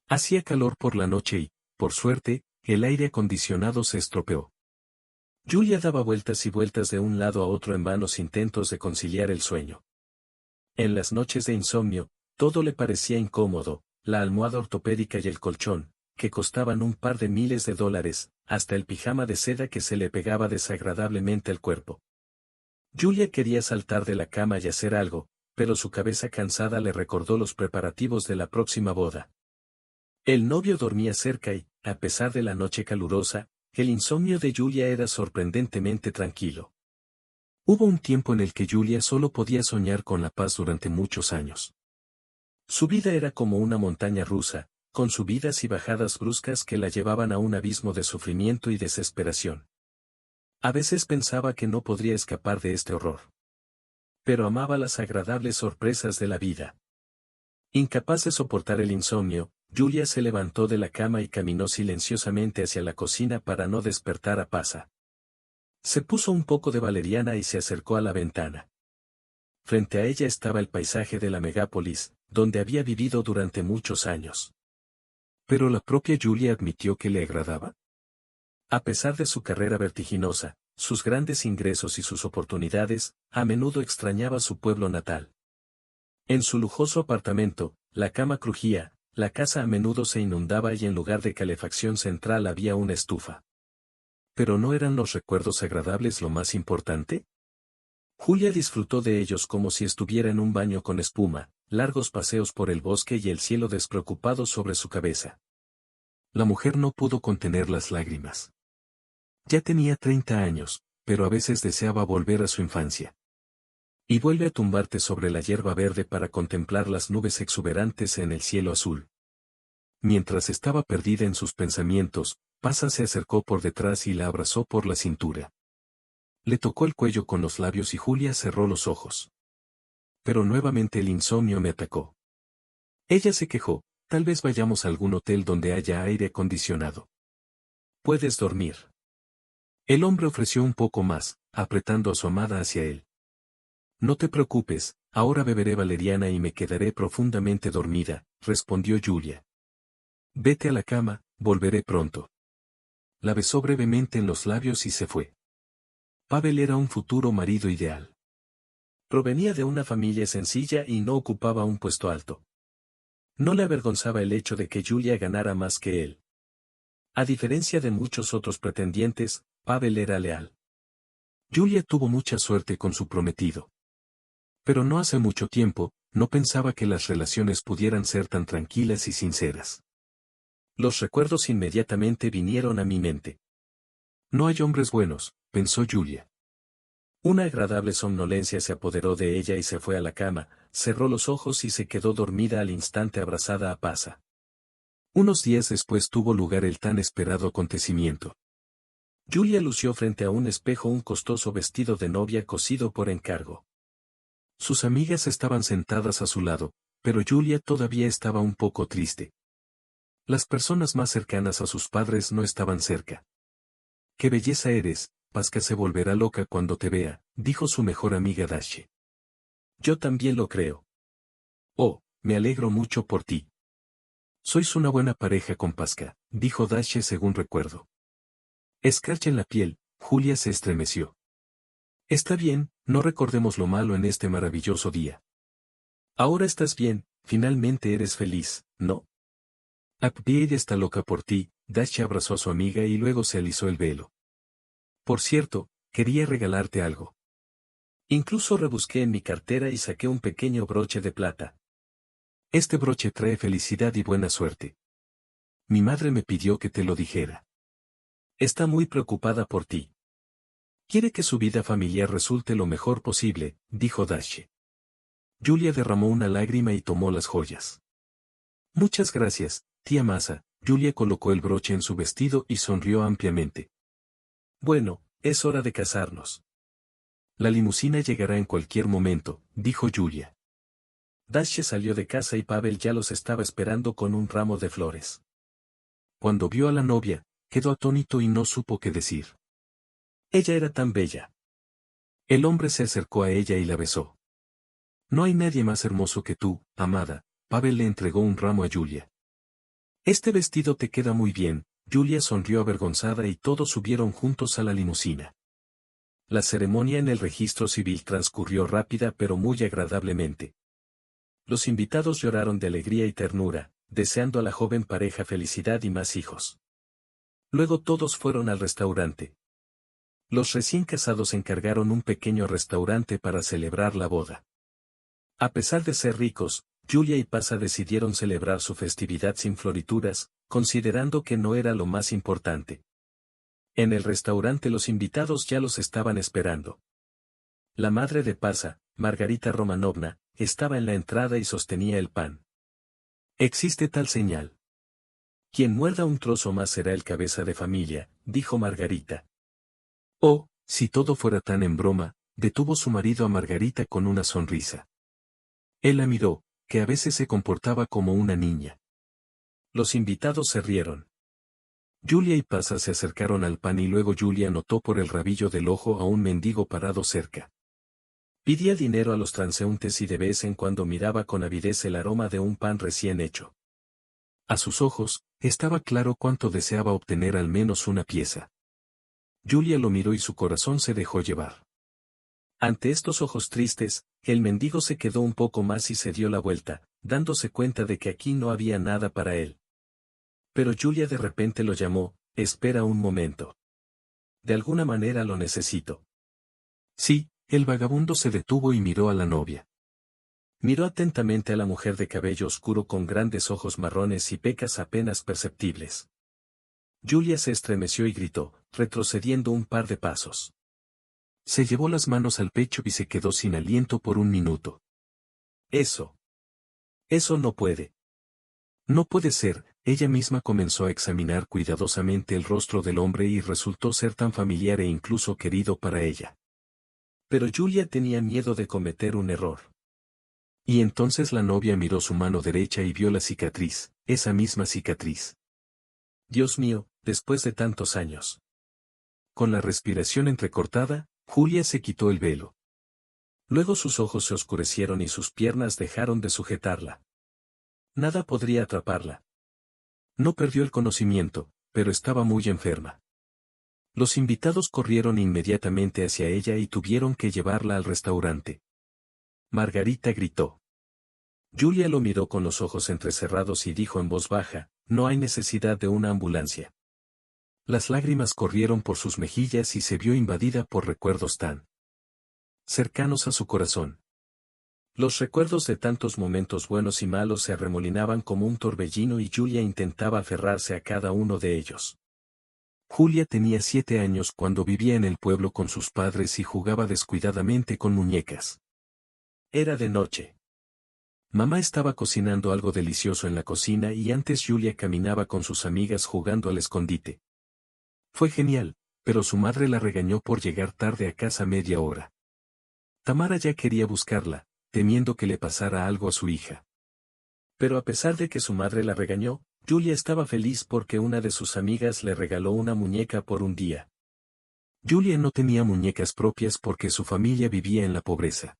Hacía calor por la noche y, por suerte, el aire acondicionado se estropeó. Julia daba vueltas y vueltas de un lado a otro en vanos intentos de conciliar el sueño. En las noches de insomnio, todo le parecía incómodo, la almohada ortopédica y el colchón, que costaban un par de miles de dólares, hasta el pijama de seda que se le pegaba desagradablemente al cuerpo. Julia quería saltar de la cama y hacer algo, pero su cabeza cansada le recordó los preparativos de la próxima boda. El novio dormía cerca y, a pesar de la noche calurosa, el insomnio de Julia era sorprendentemente tranquilo. Hubo un tiempo en el que Julia solo podía soñar con la paz durante muchos años. Su vida era como una montaña rusa, con subidas y bajadas bruscas que la llevaban a un abismo de sufrimiento y desesperación. A veces pensaba que no podría escapar de este horror. Pero amaba las agradables sorpresas de la vida. Incapaz de soportar el insomnio, Julia se levantó de la cama y caminó silenciosamente hacia la cocina para no despertar a Pasa. Se puso un poco de valeriana y se acercó a la ventana. Frente a ella estaba el paisaje de la megápolis, donde había vivido durante muchos años. Pero la propia Julia admitió que le agradaba. A pesar de su carrera vertiginosa, sus grandes ingresos y sus oportunidades, a menudo extrañaba su pueblo natal. En su lujoso apartamento, la cama crujía, la casa a menudo se inundaba y en lugar de calefacción central había una estufa. ¿Pero no eran los recuerdos agradables lo más importante? Julia disfrutó de ellos como si estuviera en un baño con espuma, largos paseos por el bosque y el cielo despreocupado sobre su cabeza. La mujer no pudo contener las lágrimas. Ya tenía 30 años, pero a veces deseaba volver a su infancia. Y vuelve a tumbarte sobre la hierba verde para contemplar las nubes exuberantes en el cielo azul. Mientras estaba perdida en sus pensamientos, Pasa se acercó por detrás y la abrazó por la cintura. Le tocó el cuello con los labios y Julia cerró los ojos. Pero nuevamente el insomnio me atacó. Ella se quejó, tal vez vayamos a algún hotel donde haya aire acondicionado. Puedes dormir. El hombre ofreció un poco más, apretando a su amada hacia él. No te preocupes, ahora beberé valeriana y me quedaré profundamente dormida, respondió Julia. Vete a la cama, volveré pronto. La besó brevemente en los labios y se fue. Pavel era un futuro marido ideal. Provenía de una familia sencilla y no ocupaba un puesto alto. No le avergonzaba el hecho de que Julia ganara más que él. A diferencia de muchos otros pretendientes, Pavel era leal. Julia tuvo mucha suerte con su prometido. Pero no hace mucho tiempo, no pensaba que las relaciones pudieran ser tan tranquilas y sinceras. Los recuerdos inmediatamente vinieron a mi mente. No hay hombres buenos, pensó Julia. Una agradable somnolencia se apoderó de ella y se fue a la cama, cerró los ojos y se quedó dormida al instante abrazada a Pasa. Unos días después tuvo lugar el tan esperado acontecimiento. Julia lució frente a un espejo un costoso vestido de novia cosido por encargo. Sus amigas estaban sentadas a su lado, pero Julia todavía estaba un poco triste. Las personas más cercanas a sus padres no estaban cerca. ¡Qué belleza eres! Pasca se volverá loca cuando te vea, dijo su mejor amiga Dashi. Yo también lo creo. Oh, me alegro mucho por ti. Sois una buena pareja con Pasca, dijo Dashi según recuerdo. Escarcha en la piel, Julia se estremeció. Está bien, no recordemos lo malo en este maravilloso día. Ahora estás bien, finalmente eres feliz, ¿no? Abdiel está loca por ti, Dashi abrazó a su amiga y luego se alisó el velo. Por cierto, quería regalarte algo. Incluso rebusqué en mi cartera y saqué un pequeño broche de plata. Este broche trae felicidad y buena suerte. Mi madre me pidió que te lo dijera. Está muy preocupada por ti. Quiere que su vida familiar resulte lo mejor posible, dijo Dashi. Julia derramó una lágrima y tomó las joyas. Muchas gracias, tía Masa. Julia colocó el broche en su vestido y sonrió ampliamente. Bueno, es hora de casarnos. La limusina llegará en cualquier momento, dijo Julia. Dashi salió de casa y Pavel ya los estaba esperando con un ramo de flores. Cuando vio a la novia, quedó atónito y no supo qué decir. Ella era tan bella. El hombre se acercó a ella y la besó. No hay nadie más hermoso que tú, amada. Pavel le entregó un ramo a Julia. Este vestido te queda muy bien. Julia sonrió avergonzada y todos subieron juntos a la limusina. La ceremonia en el registro civil transcurrió rápida pero muy agradablemente. Los invitados lloraron de alegría y ternura, deseando a la joven pareja felicidad y más hijos. Luego todos fueron al restaurante. Los recién casados encargaron un pequeño restaurante para celebrar la boda. A pesar de ser ricos, Julia y Pasa decidieron celebrar su festividad sin florituras, considerando que no era lo más importante. En el restaurante los invitados ya los estaban esperando. La madre de Pasa, Margarita Romanovna, estaba en la entrada y sostenía el pan. Existe tal señal. Quien muerda un trozo más será el cabeza de familia, dijo Margarita. Oh, si todo fuera tan en broma, detuvo su marido a Margarita con una sonrisa. Él la miró, que a veces se comportaba como una niña. Los invitados se rieron. Julia y Pasa se acercaron al pan y luego Julia notó por el rabillo del ojo a un mendigo parado cerca. Pedía dinero a los transeúntes y de vez en cuando miraba con avidez el aroma de un pan recién hecho. A sus ojos, estaba claro cuánto deseaba obtener al menos una pieza. Julia lo miró y su corazón se dejó llevar. Ante estos ojos tristes, el mendigo se quedó un poco más y se dio la vuelta, dándose cuenta de que aquí no había nada para él. Pero Julia de repente lo llamó, espera un momento. De alguna manera lo necesito. Sí, el vagabundo se detuvo y miró a la novia. Miró atentamente a la mujer de cabello oscuro con grandes ojos marrones y pecas apenas perceptibles. Julia se estremeció y gritó, retrocediendo un par de pasos. Se llevó las manos al pecho y se quedó sin aliento por un minuto. Eso no puede. No puede ser. Ella misma comenzó a examinar cuidadosamente el rostro del hombre y resultó ser tan familiar e incluso querido para ella. Pero Julia tenía miedo de cometer un error. Y entonces la novia miró su mano derecha y vio la cicatriz, esa misma cicatriz. Dios mío, después de tantos años. Con la respiración entrecortada, Julia se quitó el velo. Luego sus ojos se oscurecieron y sus piernas dejaron de sujetarla. Nada podría atraparla. No perdió el conocimiento, pero estaba muy enferma. Los invitados corrieron inmediatamente hacia ella y tuvieron que llevarla al restaurante. Margarita gritó. Julia lo miró con los ojos entrecerrados y dijo en voz baja, no hay necesidad de una ambulancia. Las lágrimas corrieron por sus mejillas y se vio invadida por recuerdos tan cercanos a su corazón. Los recuerdos de tantos momentos buenos y malos se arremolinaban como un torbellino y Julia intentaba aferrarse a cada uno de ellos. Julia tenía 7 años cuando vivía en el pueblo con sus padres y jugaba descuidadamente con muñecas. Era de noche. Mamá estaba cocinando algo delicioso en la cocina y antes Julia caminaba con sus amigas jugando al escondite. Fue genial, pero su madre la regañó por llegar tarde a casa media hora. Tamara ya quería buscarla, temiendo que le pasara algo a su hija. Pero a pesar de que su madre la regañó, Julia estaba feliz porque una de sus amigas le regaló una muñeca por un día. Julia no tenía muñecas propias porque su familia vivía en la pobreza.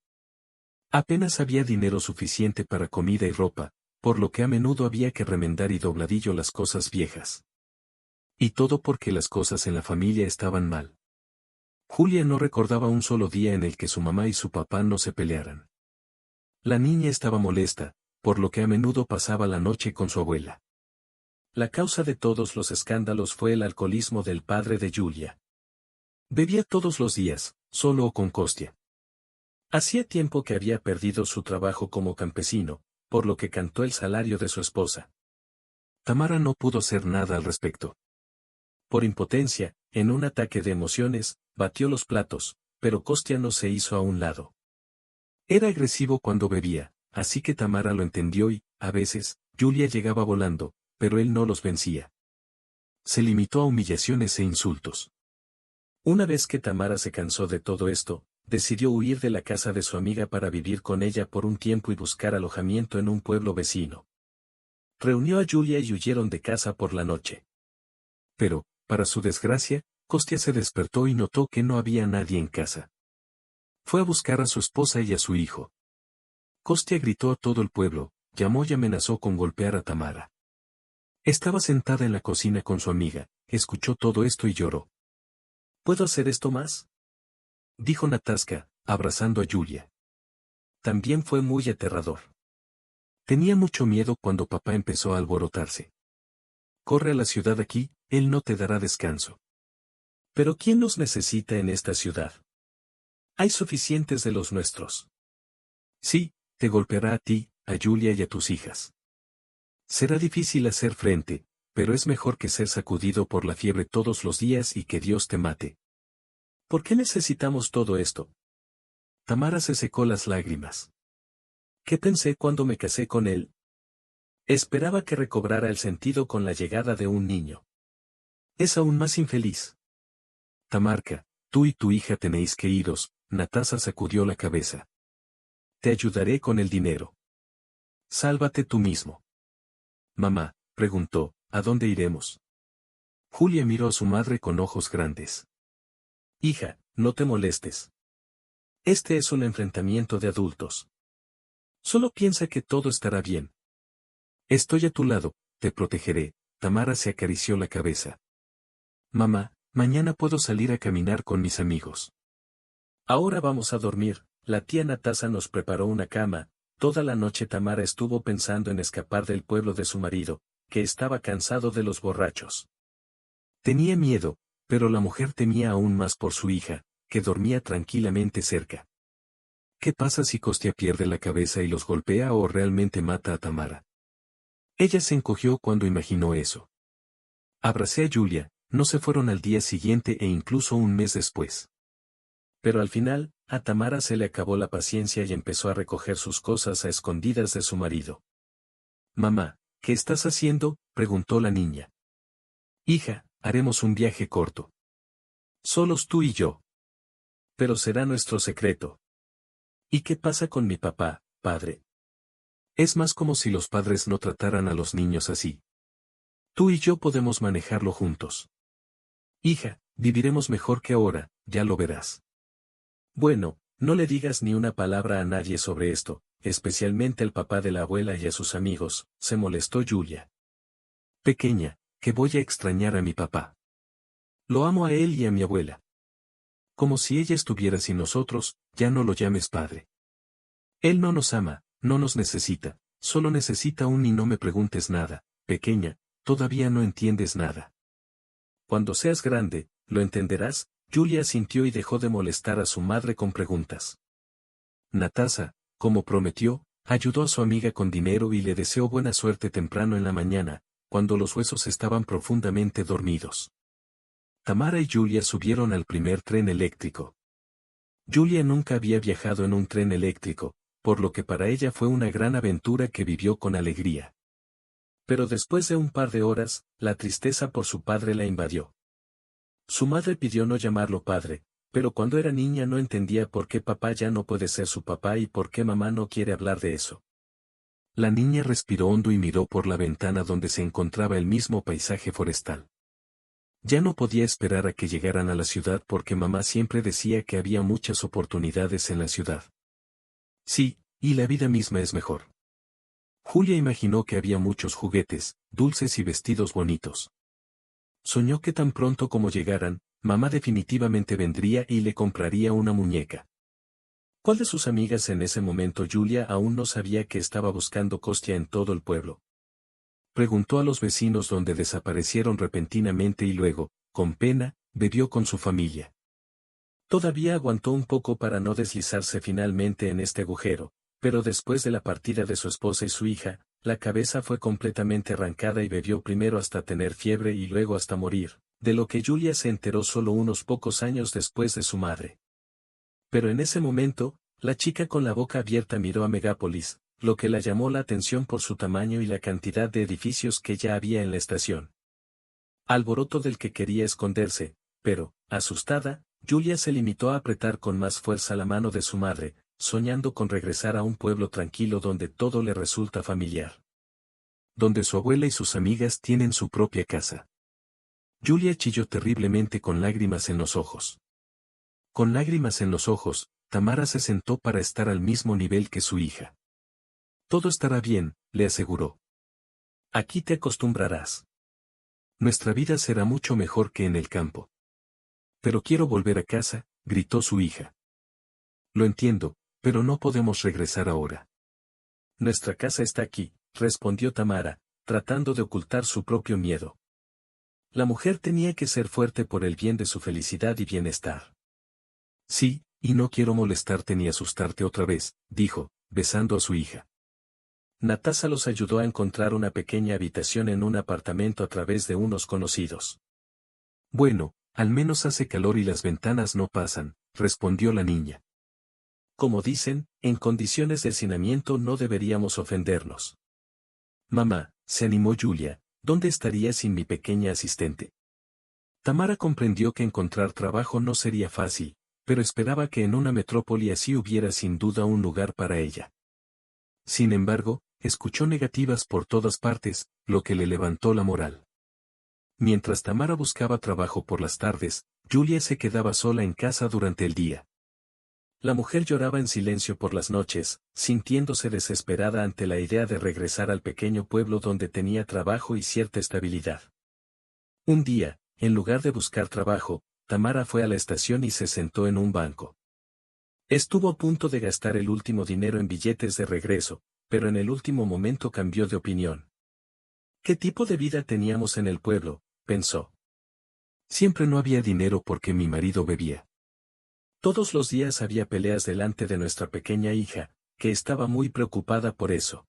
Apenas había dinero suficiente para comida y ropa, por lo que a menudo había que remendar y dobladillo las cosas viejas. Y todo porque las cosas en la familia estaban mal. Julia no recordaba un solo día en el que su mamá y su papá no se pelearan. La niña estaba molesta, por lo que a menudo pasaba la noche con su abuela. La causa de todos los escándalos fue el alcoholismo del padre de Julia. Bebía todos los días, solo o con Kostia. Hacía tiempo que había perdido su trabajo como campesino, por lo que cantó el salario de su esposa. Tamara no pudo hacer nada al respecto. Por impotencia, en un ataque de emociones, batió los platos, pero Kostia no se hizo a un lado. Era agresivo cuando bebía, así que Tamara lo entendió y, a veces, Julia llegaba volando, pero él no los vencía. Se limitó a humillaciones e insultos. Una vez que Tamara se cansó de todo esto, decidió huir de la casa de su amiga para vivir con ella por un tiempo y buscar alojamiento en un pueblo vecino. Reunió a Julia y huyeron de casa por la noche. Pero, para su desgracia, Kostia se despertó y notó que no había nadie en casa. Fue a buscar a su esposa y a su hijo. Kostia gritó a todo el pueblo, llamó y amenazó con golpear a Tamara. Estaba sentada en la cocina con su amiga, escuchó todo esto y lloró. ¿Puedo hacer esto más?, dijo Natasha, abrazando a Yulia. También fue muy aterrador. Tenía mucho miedo cuando papá empezó a alborotarse. Corre a la ciudad aquí, él no te dará descanso. Pero ¿quién nos necesita en esta ciudad? Hay suficientes de los nuestros. Sí, te golpeará a ti, a Yulia y a tus hijas. Será difícil hacer frente, pero es mejor que ser sacudido por la fiebre todos los días y que Dios te mate. ¿Por qué necesitamos todo esto? Tamara se secó las lágrimas. ¿Qué pensé cuando me casé con él? Esperaba que recobrara el sentido con la llegada de un niño. Es aún más infeliz. Tamarka, tú y tu hija tenéis que iros, Natasha sacudió la cabeza. Te ayudaré con el dinero. Sálvate tú mismo. Mamá, preguntó, ¿a dónde iremos? Julia miró a su madre con ojos grandes. Hija, no te molestes. Este es un enfrentamiento de adultos. Solo piensa que todo estará bien. Estoy a tu lado, te protegeré. Tamara se acarició la cabeza. Mamá, mañana puedo salir a caminar con mis amigos. Ahora vamos a dormir. La tía Natasha nos preparó una cama. Toda la noche Tamara estuvo pensando en escapar del pueblo de su marido, que estaba cansado de los borrachos. Tenía miedo, pero la mujer temía aún más por su hija, que dormía tranquilamente cerca. ¿Qué pasa si Kostya pierde la cabeza y los golpea o realmente mata a Tamara? Ella se encogió cuando imaginó eso. Abracé a Yulia, no se fueron al día siguiente e incluso un mes después. Pero al final, a Tamara se le acabó la paciencia y empezó a recoger sus cosas a escondidas de su marido. Mamá, ¿qué estás haciendo?, preguntó la niña. Hija, haremos un viaje corto. Solos tú y yo. Pero será nuestro secreto. ¿Y qué pasa con mi papá, padre? Es más como si los padres no trataran a los niños así. Tú y yo podemos manejarlo juntos. Hija, viviremos mejor que ahora, ya lo verás. Bueno, no le digas ni una palabra a nadie sobre esto, especialmente al papá de la abuela y a sus amigos, se molestó Yulia. Pequeña, que voy a extrañar a mi papá. Lo amo a él y a mi abuela. Como si ella estuviera sin nosotros, ya no lo llames padre. Él no nos ama, no nos necesita, solo necesita un y no me preguntes nada, pequeña, todavía no entiendes nada. Cuando seas grande, lo entenderás. Yulia asintió y dejó de molestar a su madre con preguntas. Natasha, como prometió, ayudó a su amiga con dinero y le deseó buena suerte temprano en la mañana, cuando los huesos estaban profundamente dormidos. Tamara y Yulia subieron al primer tren eléctrico. Yulia nunca había viajado en un tren eléctrico, por lo que para ella fue una gran aventura que vivió con alegría. Pero después de un par de horas, la tristeza por su padre la invadió. Su madre pidió no llamarlo padre, pero cuando era niña no entendía por qué papá ya no puede ser su papá y por qué mamá no quiere hablar de eso. La niña respiró hondo y miró por la ventana donde se encontraba el mismo paisaje forestal. Ya no podía esperar a que llegaran a la ciudad porque mamá siempre decía que había muchas oportunidades en la ciudad. Sí, y la vida misma es mejor. Julia imaginó que había muchos juguetes, dulces y vestidos bonitos. Soñó que tan pronto como llegaran, mamá definitivamente vendría y le compraría una muñeca. ¿Cuál de sus amigas en ese momento? Yulia aún no sabía que estaba buscando Kostya en todo el pueblo. Preguntó a los vecinos donde desaparecieron repentinamente y luego, con pena, bebió con su familia. Todavía aguantó un poco para no deslizarse finalmente en este agujero, pero después de la partida de su esposa y su hija, la cabeza fue completamente arrancada y bebió primero hasta tener fiebre y luego hasta morir, de lo que Yulia se enteró solo unos pocos años después de su madre. Pero en ese momento, la chica con la boca abierta miró a Megápolis, lo que la llamó la atención por su tamaño y la cantidad de edificios que ya había en la estación. Alboroto del que quería esconderse, pero, asustada, Yulia se limitó a apretar con más fuerza la mano de su madre, soñando con regresar a un pueblo tranquilo donde todo le resulta familiar. Donde su abuela y sus amigas tienen su propia casa. Yulia chilló terriblemente con lágrimas en los ojos. Con lágrimas en los ojos, Tamara se sentó para estar al mismo nivel que su hija. Todo estará bien, le aseguró. Aquí te acostumbrarás. Nuestra vida será mucho mejor que en el campo. Pero quiero volver a casa, gritó su hija. Lo entiendo, pero no podemos regresar ahora. Nuestra casa está aquí, respondió Tamara, tratando de ocultar su propio miedo. La mujer tenía que ser fuerte por el bien de su felicidad y bienestar. Sí, y no quiero molestarte ni asustarte otra vez, dijo, besando a su hija. Natasa los ayudó a encontrar una pequeña habitación en un apartamento a través de unos conocidos. Bueno, al menos hace calor y las ventanas no pasan, respondió la niña. Como dicen, en condiciones de hacinamiento no deberíamos ofendernos. Mamá, se animó Julia, ¿dónde estaría sin mi pequeña asistente? Tamara comprendió que encontrar trabajo no sería fácil, pero esperaba que en una metrópoli así hubiera sin duda un lugar para ella. Sin embargo, escuchó negativas por todas partes, lo que le levantó la moral. Mientras Tamara buscaba trabajo por las tardes, Julia se quedaba sola en casa durante el día. La mujer lloraba en silencio por las noches, sintiéndose desesperada ante la idea de regresar al pequeño pueblo donde tenía trabajo y cierta estabilidad. Un día, en lugar de buscar trabajo, Tamara fue a la estación y se sentó en un banco. Estuvo a punto de gastar el último dinero en billetes de regreso, pero en el último momento cambió de opinión. ¿Qué tipo de vida teníamos en el pueblo?, pensó. Siempre no había dinero porque mi marido bebía. Todos los días había peleas delante de nuestra pequeña hija, que estaba muy preocupada por eso.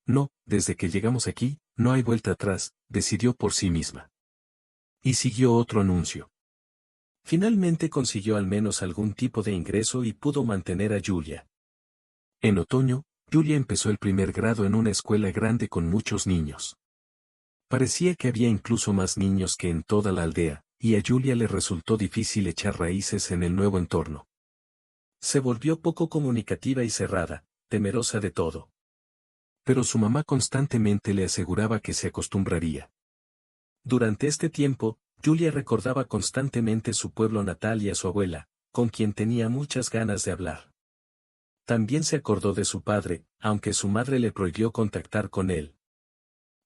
No, desde que llegamos aquí, no hay vuelta atrás, decidió por sí misma. Y siguió otro anuncio. Finalmente consiguió al menos algún tipo de ingreso y pudo mantener a Julia. En otoño, Julia empezó el primer grado en una escuela grande con muchos niños. Parecía que había incluso más niños que en toda la aldea, y a Julia le resultó difícil echar raíces en el nuevo entorno. Se volvió poco comunicativa y cerrada, temerosa de todo. Pero su mamá constantemente le aseguraba que se acostumbraría. Durante este tiempo, Julia recordaba constantemente su pueblo natal y a su abuela, con quien tenía muchas ganas de hablar. También se acordó de su padre, aunque su madre le prohibió contactar con él.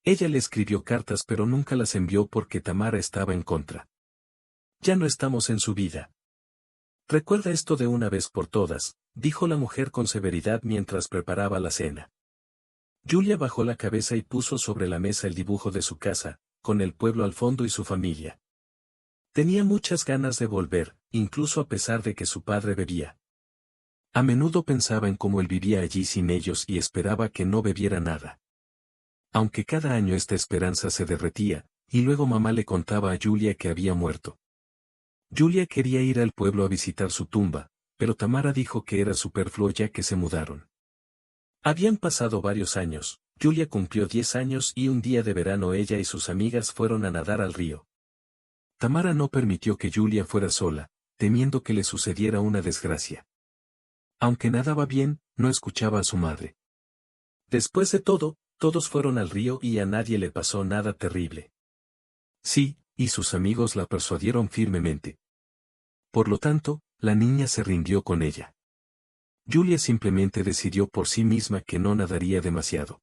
Ella le escribió cartas pero nunca las envió porque Tamara estaba en contra. Ya no estamos en su vida. Recuerda esto de una vez por todas, dijo la mujer con severidad mientras preparaba la cena. Julia bajó la cabeza y puso sobre la mesa el dibujo de su casa, con el pueblo al fondo y su familia. Tenía muchas ganas de volver, incluso a pesar de que su padre bebía. A menudo pensaba en cómo él vivía allí sin ellos y esperaba que no bebiera nada. Aunque cada año esta esperanza se derretía, y luego mamá le contaba a Julia que había muerto. Julia quería ir al pueblo a visitar su tumba, pero Tamara dijo que era superfluo ya que se mudaron. Habían pasado varios años, Julia cumplió 10 años y un día de verano ella y sus amigas fueron a nadar al río. Tamara no permitió que Julia fuera sola, temiendo que le sucediera una desgracia. Aunque nadaba bien, no escuchaba a su madre. Después de todo, todos fueron al río y a nadie le pasó nada terrible. Sí, y sus amigos la persuadieron firmemente. Por lo tanto, la niña se rindió con ella. Julia simplemente decidió por sí misma que no nadaría demasiado.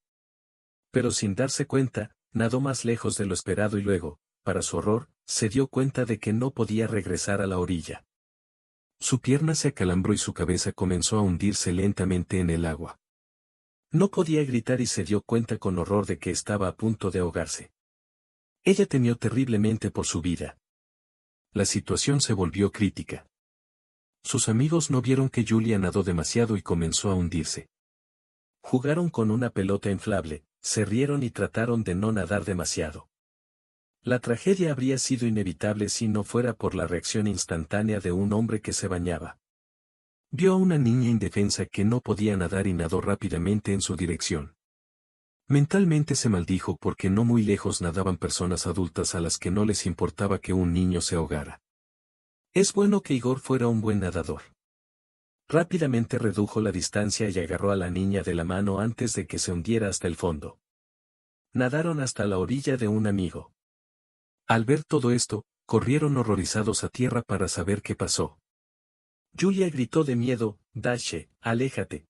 Pero sin darse cuenta, nadó más lejos de lo esperado y luego, para su horror, se dio cuenta de que no podía regresar a la orilla. Su pierna se acalambró y su cabeza comenzó a hundirse lentamente en el agua. No podía gritar y se dio cuenta con horror de que estaba a punto de ahogarse. Ella temió terriblemente por su vida. La situación se volvió crítica. Sus amigos no vieron que Julia nadó demasiado y comenzó a hundirse. Jugaron con una pelota inflable, se rieron y trataron de no nadar demasiado. La tragedia habría sido inevitable si no fuera por la reacción instantánea de un hombre que se bañaba. Vio a una niña indefensa que no podía nadar y nadó rápidamente en su dirección. Mentalmente se maldijo porque no muy lejos nadaban personas adultas a las que no les importaba que un niño se ahogara. Es bueno que Igor fuera un buen nadador. Rápidamente redujo la distancia y agarró a la niña de la mano antes de que se hundiera hasta el fondo. Nadaron hasta la orilla de un amigo. Al ver todo esto, corrieron horrorizados a tierra para saber qué pasó. Julia gritó de miedo, Dashe, aléjate.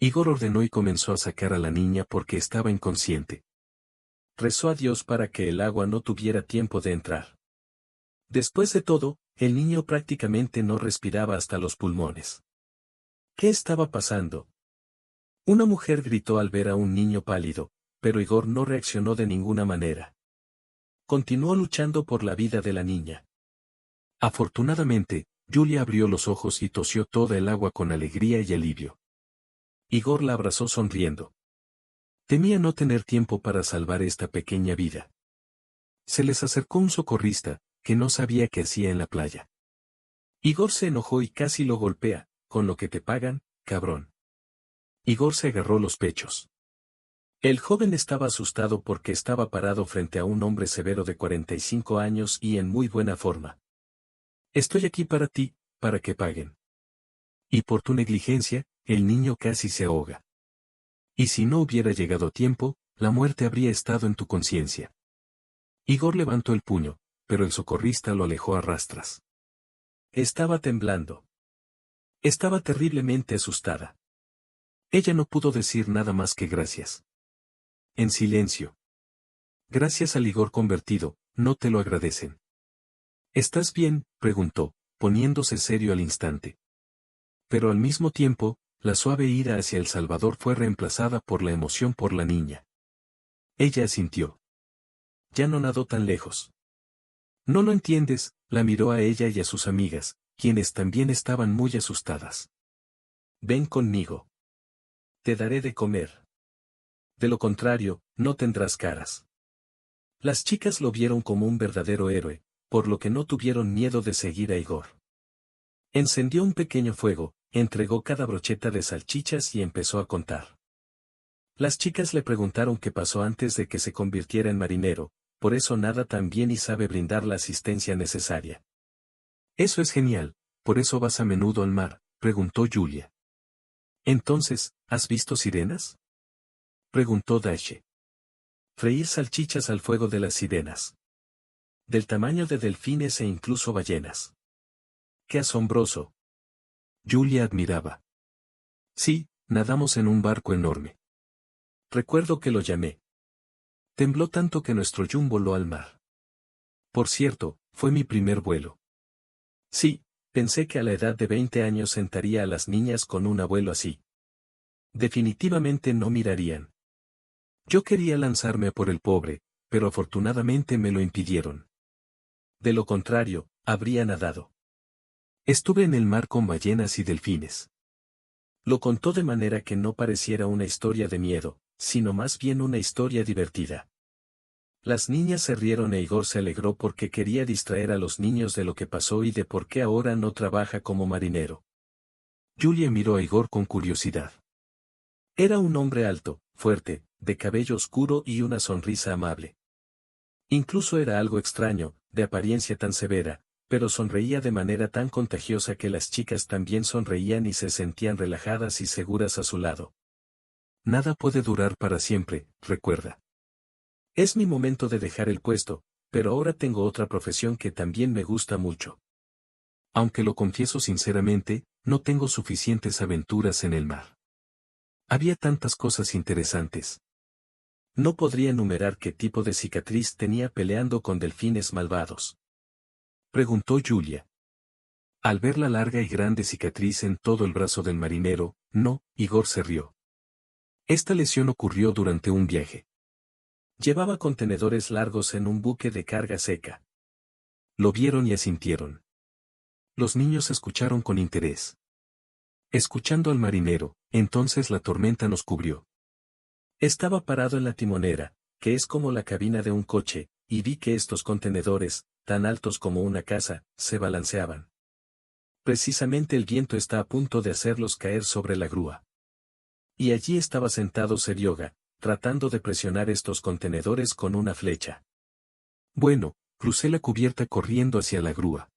Igor ordenó y comenzó a sacar a la niña porque estaba inconsciente. rezó a Dios para que el agua no tuviera tiempo de entrar. Después de todo, el niño prácticamente no respiraba hasta los pulmones. ¿Qué estaba pasando? Una mujer gritó al ver a un niño pálido, pero Igor no reaccionó de ninguna manera. Continuó luchando por la vida de la niña. Afortunadamente, Julia abrió los ojos y tosió toda el agua con alegría y alivio. Igor la abrazó sonriendo. Temía no tener tiempo para salvar esta pequeña vida. Se les acercó un socorrista, que no sabía qué hacía en la playa. Igor se enojó y casi lo golpea, con lo que te pagan, cabrón. Igor se agarró los pechos. El joven estaba asustado porque estaba parado frente a un hombre severo de 45 años y en muy buena forma. Estoy aquí para ti, para que paguen. Y por tu negligencia, el niño casi se ahoga. Y si no hubiera llegado a tiempo, la muerte habría estado en tu conciencia. Igor levantó el puño, pero el socorrista lo alejó a rastras. Estaba temblando. Estaba terriblemente asustada. Ella no pudo decir nada más que gracias. En silencio. Gracias al Igor convertido, no te lo agradecen. ¿Estás bien?, preguntó, poniéndose serio al instante. Pero al mismo tiempo, la suave ira hacia El Salvador fue reemplazada por la emoción por la niña. Ella asintió. Ya no nadó tan lejos. No lo entiendes, la miró a ella y a sus amigas, quienes también estaban muy asustadas. Ven conmigo. Te daré de comer. De lo contrario, no tendrás caras. Las chicas lo vieron como un verdadero héroe, por lo que no tuvieron miedo de seguir a Igor. Encendió un pequeño fuego, entregó cada brocheta de salchichas y empezó a contar. Las chicas le preguntaron qué pasó antes de que se convirtiera en marinero, por eso nada tan bien y sabe brindar la asistencia necesaria. Eso es genial, ¿por eso vas a menudo al mar?, preguntó Julia. Entonces, ¿has visto sirenas?, preguntó Daishe. Freír salchichas al fuego de las sirenas. Del tamaño de delfines e incluso ballenas. ¡Qué asombroso! Julia admiraba. Sí, nadamos en un barco enorme. Recuerdo que lo llamé. Tembló tanto que nuestro yum voló al mar. Por cierto, fue mi primer vuelo. Sí, pensé que a la edad de 20 años sentaría a las niñas con un abuelo así. Definitivamente no mirarían. Yo quería lanzarme por el pobre, pero afortunadamente me lo impidieron. De lo contrario, habría nadado. Estuve en el mar con ballenas y delfines. Lo contó de manera que no pareciera una historia de miedo, sino más bien una historia divertida. Las niñas se rieron e Igor se alegró porque quería distraer a los niños de lo que pasó y de por qué ahora no trabaja como marinero. Julia miró a Igor con curiosidad. Era un hombre alto, fuerte, de cabello oscuro y una sonrisa amable. Incluso era algo extraño, de apariencia tan severa, pero sonreía de manera tan contagiosa que las chicas también sonreían y se sentían relajadas y seguras a su lado. Nada puede durar para siempre, recuerda. Es mi momento de dejar el puesto, pero ahora tengo otra profesión que también me gusta mucho. Aunque lo confieso sinceramente, no tengo suficientes aventuras en el mar. Había tantas cosas interesantes. No podría enumerar qué tipo de cicatriz tenía peleando con delfines malvados. Preguntó Julia. Al ver la larga y grande cicatriz en todo el brazo del marinero, no, Igor se rió. Esta lesión ocurrió durante un viaje. Llevaba contenedores largos en un buque de carga seca. Lo vieron y asintieron. Los niños escucharon con interés. Escuchando al marinero, entonces la tormenta nos cubrió. Estaba parado en la timonera, que es como la cabina de un coche, y vi que estos contenedores, tan altos como una casa, se balanceaban. Precisamente el viento está a punto de hacerlos caer sobre la grúa. Y allí estaba sentado Serioga, tratando de presionar estos contenedores con una flecha. Bueno, crucé la cubierta corriendo hacia la grúa.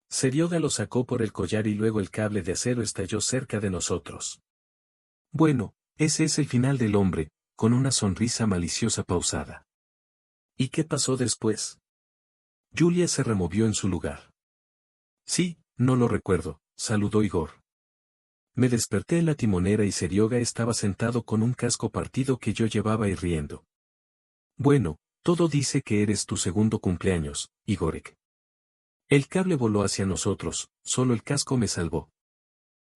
Serioga lo sacó por el collar y luego el cable de acero estalló cerca de nosotros. Bueno, ese es el final del hombre, con una sonrisa maliciosa pausada. ¿Y qué pasó después? Julia se removió en su lugar. Sí, no lo recuerdo, saludó Igor. Me desperté en la timonera y Serioga estaba sentado con un casco partido que yo llevaba y riendo. Bueno, todo dice que eres tu segundo cumpleaños, Igorek. El cable voló hacia nosotros, solo el casco me salvó.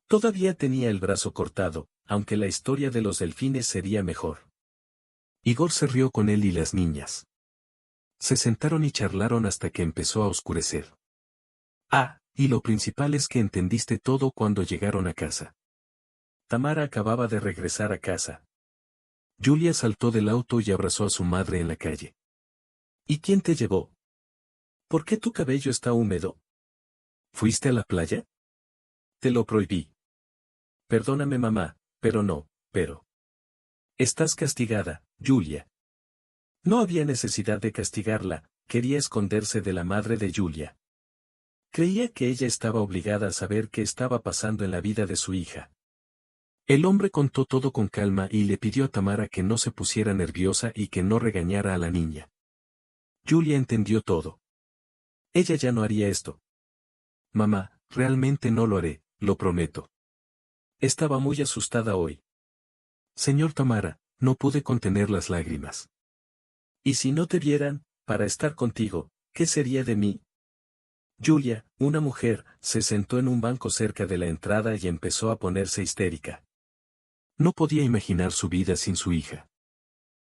Todavía tenía el brazo cortado, aunque la historia de los delfines sería mejor. Igor se rió con él y las niñas. Se sentaron y charlaron hasta que empezó a oscurecer. Ah, y lo principal es que entendiste todo cuando llegaron a casa. Tamara acababa de regresar a casa. Julia saltó del auto y abrazó a su madre en la calle. ¿Y quién te llevó? ¿Por qué tu cabello está húmedo? ¿Fuiste a la playa? Te lo prohibí. Perdóname mamá, pero no, pero. Estás castigada, Julia. No había necesidad de castigarla, quería esconderse de la madre de Julia. Creía que ella estaba obligada a saber qué estaba pasando en la vida de su hija. El hombre contó todo con calma y le pidió a Tamara que no se pusiera nerviosa y que no regañara a la niña. Julia entendió todo. Ella ya no haría esto. Mamá, realmente no lo haré, lo prometo. Estaba muy asustada hoy. Señor Tamara, no pude contener las lágrimas. ¿Y si no te vieran, para estar contigo, qué sería de mí? Julia, una mujer, se sentó en un banco cerca de la entrada y empezó a ponerse histérica. No podía imaginar su vida sin su hija.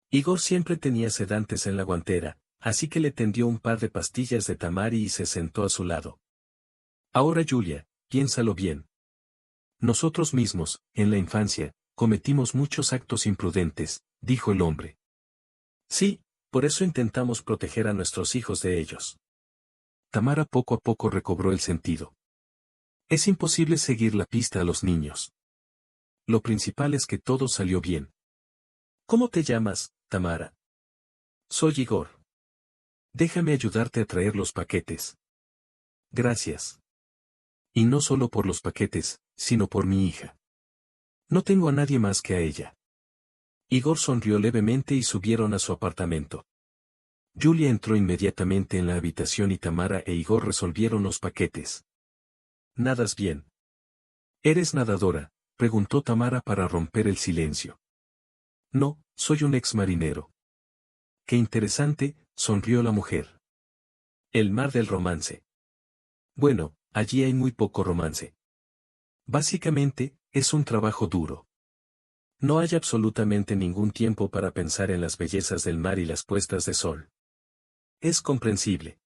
Igor siempre tenía sedantes en la guantera, así que le tendió un par de pastillas de Tamari y se sentó a su lado. Ahora Julia, piénsalo bien. Nosotros mismos, en la infancia, cometimos muchos actos imprudentes, dijo el hombre. Sí, por eso intentamos proteger a nuestros hijos de ellos. Tamara poco a poco recobró el sentido. Es imposible seguir la pista a los niños. Lo principal es que todo salió bien. ¿Cómo te llamas, Tamara? Soy Igor. Déjame ayudarte a traer los paquetes. Gracias. Y no solo por los paquetes, sino por mi hija. No tengo a nadie más que a ella. Igor sonrió levemente y subieron a su apartamento. Julia entró inmediatamente en la habitación y Tamara e Igor resolvieron los paquetes. ¿Nadas bien? ¿Eres nadadora?, preguntó Tamara para romper el silencio. No, soy un ex marinero. Qué interesante, sonrió la mujer. El mar del romance. Bueno, allí hay muy poco romance. Básicamente, es un trabajo duro. No hay absolutamente ningún tiempo para pensar en las bellezas del mar y las puestas de sol. Es comprensible.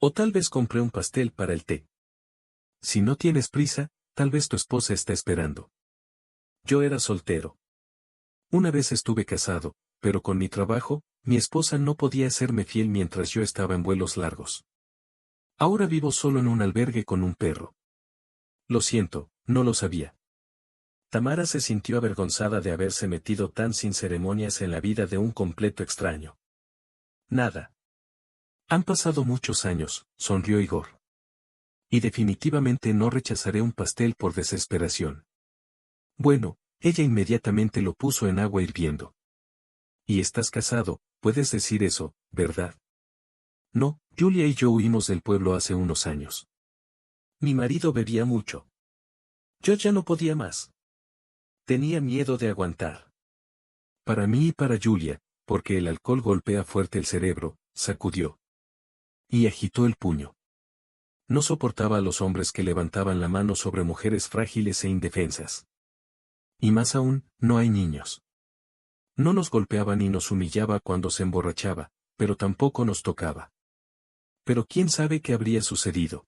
O tal vez compré un pastel para el té. Si no tienes prisa, tal vez tu esposa está esperando. Yo era soltero. Una vez estuve casado, pero con mi trabajo, mi esposa no podía serme fiel mientras yo estaba en vuelos largos. Ahora vivo solo en un albergue con un perro. Lo siento, no lo sabía. Tamara se sintió avergonzada de haberse metido tan sin ceremonias en la vida de un completo extraño. Nada. Han pasado muchos años, sonrió Igor. Y definitivamente no rechazaré un pastel por desesperación. Bueno, ella inmediatamente lo puso en agua hirviendo. Y estás casado, puedes decir eso, ¿verdad? No, Julia y yo huimos del pueblo hace unos años. Mi marido bebía mucho. Yo ya no podía más. Tenía miedo de aguantar. Para mí y para Julia, porque el alcohol golpea fuerte el cerebro, sacudió. Y agitó el puño. No soportaba a los hombres que levantaban la mano sobre mujeres frágiles e indefensas. Y más aún, no hay niños. No nos golpeaba ni nos humillaba cuando se emborrachaba, pero tampoco nos tocaba. Pero quién sabe qué habría sucedido.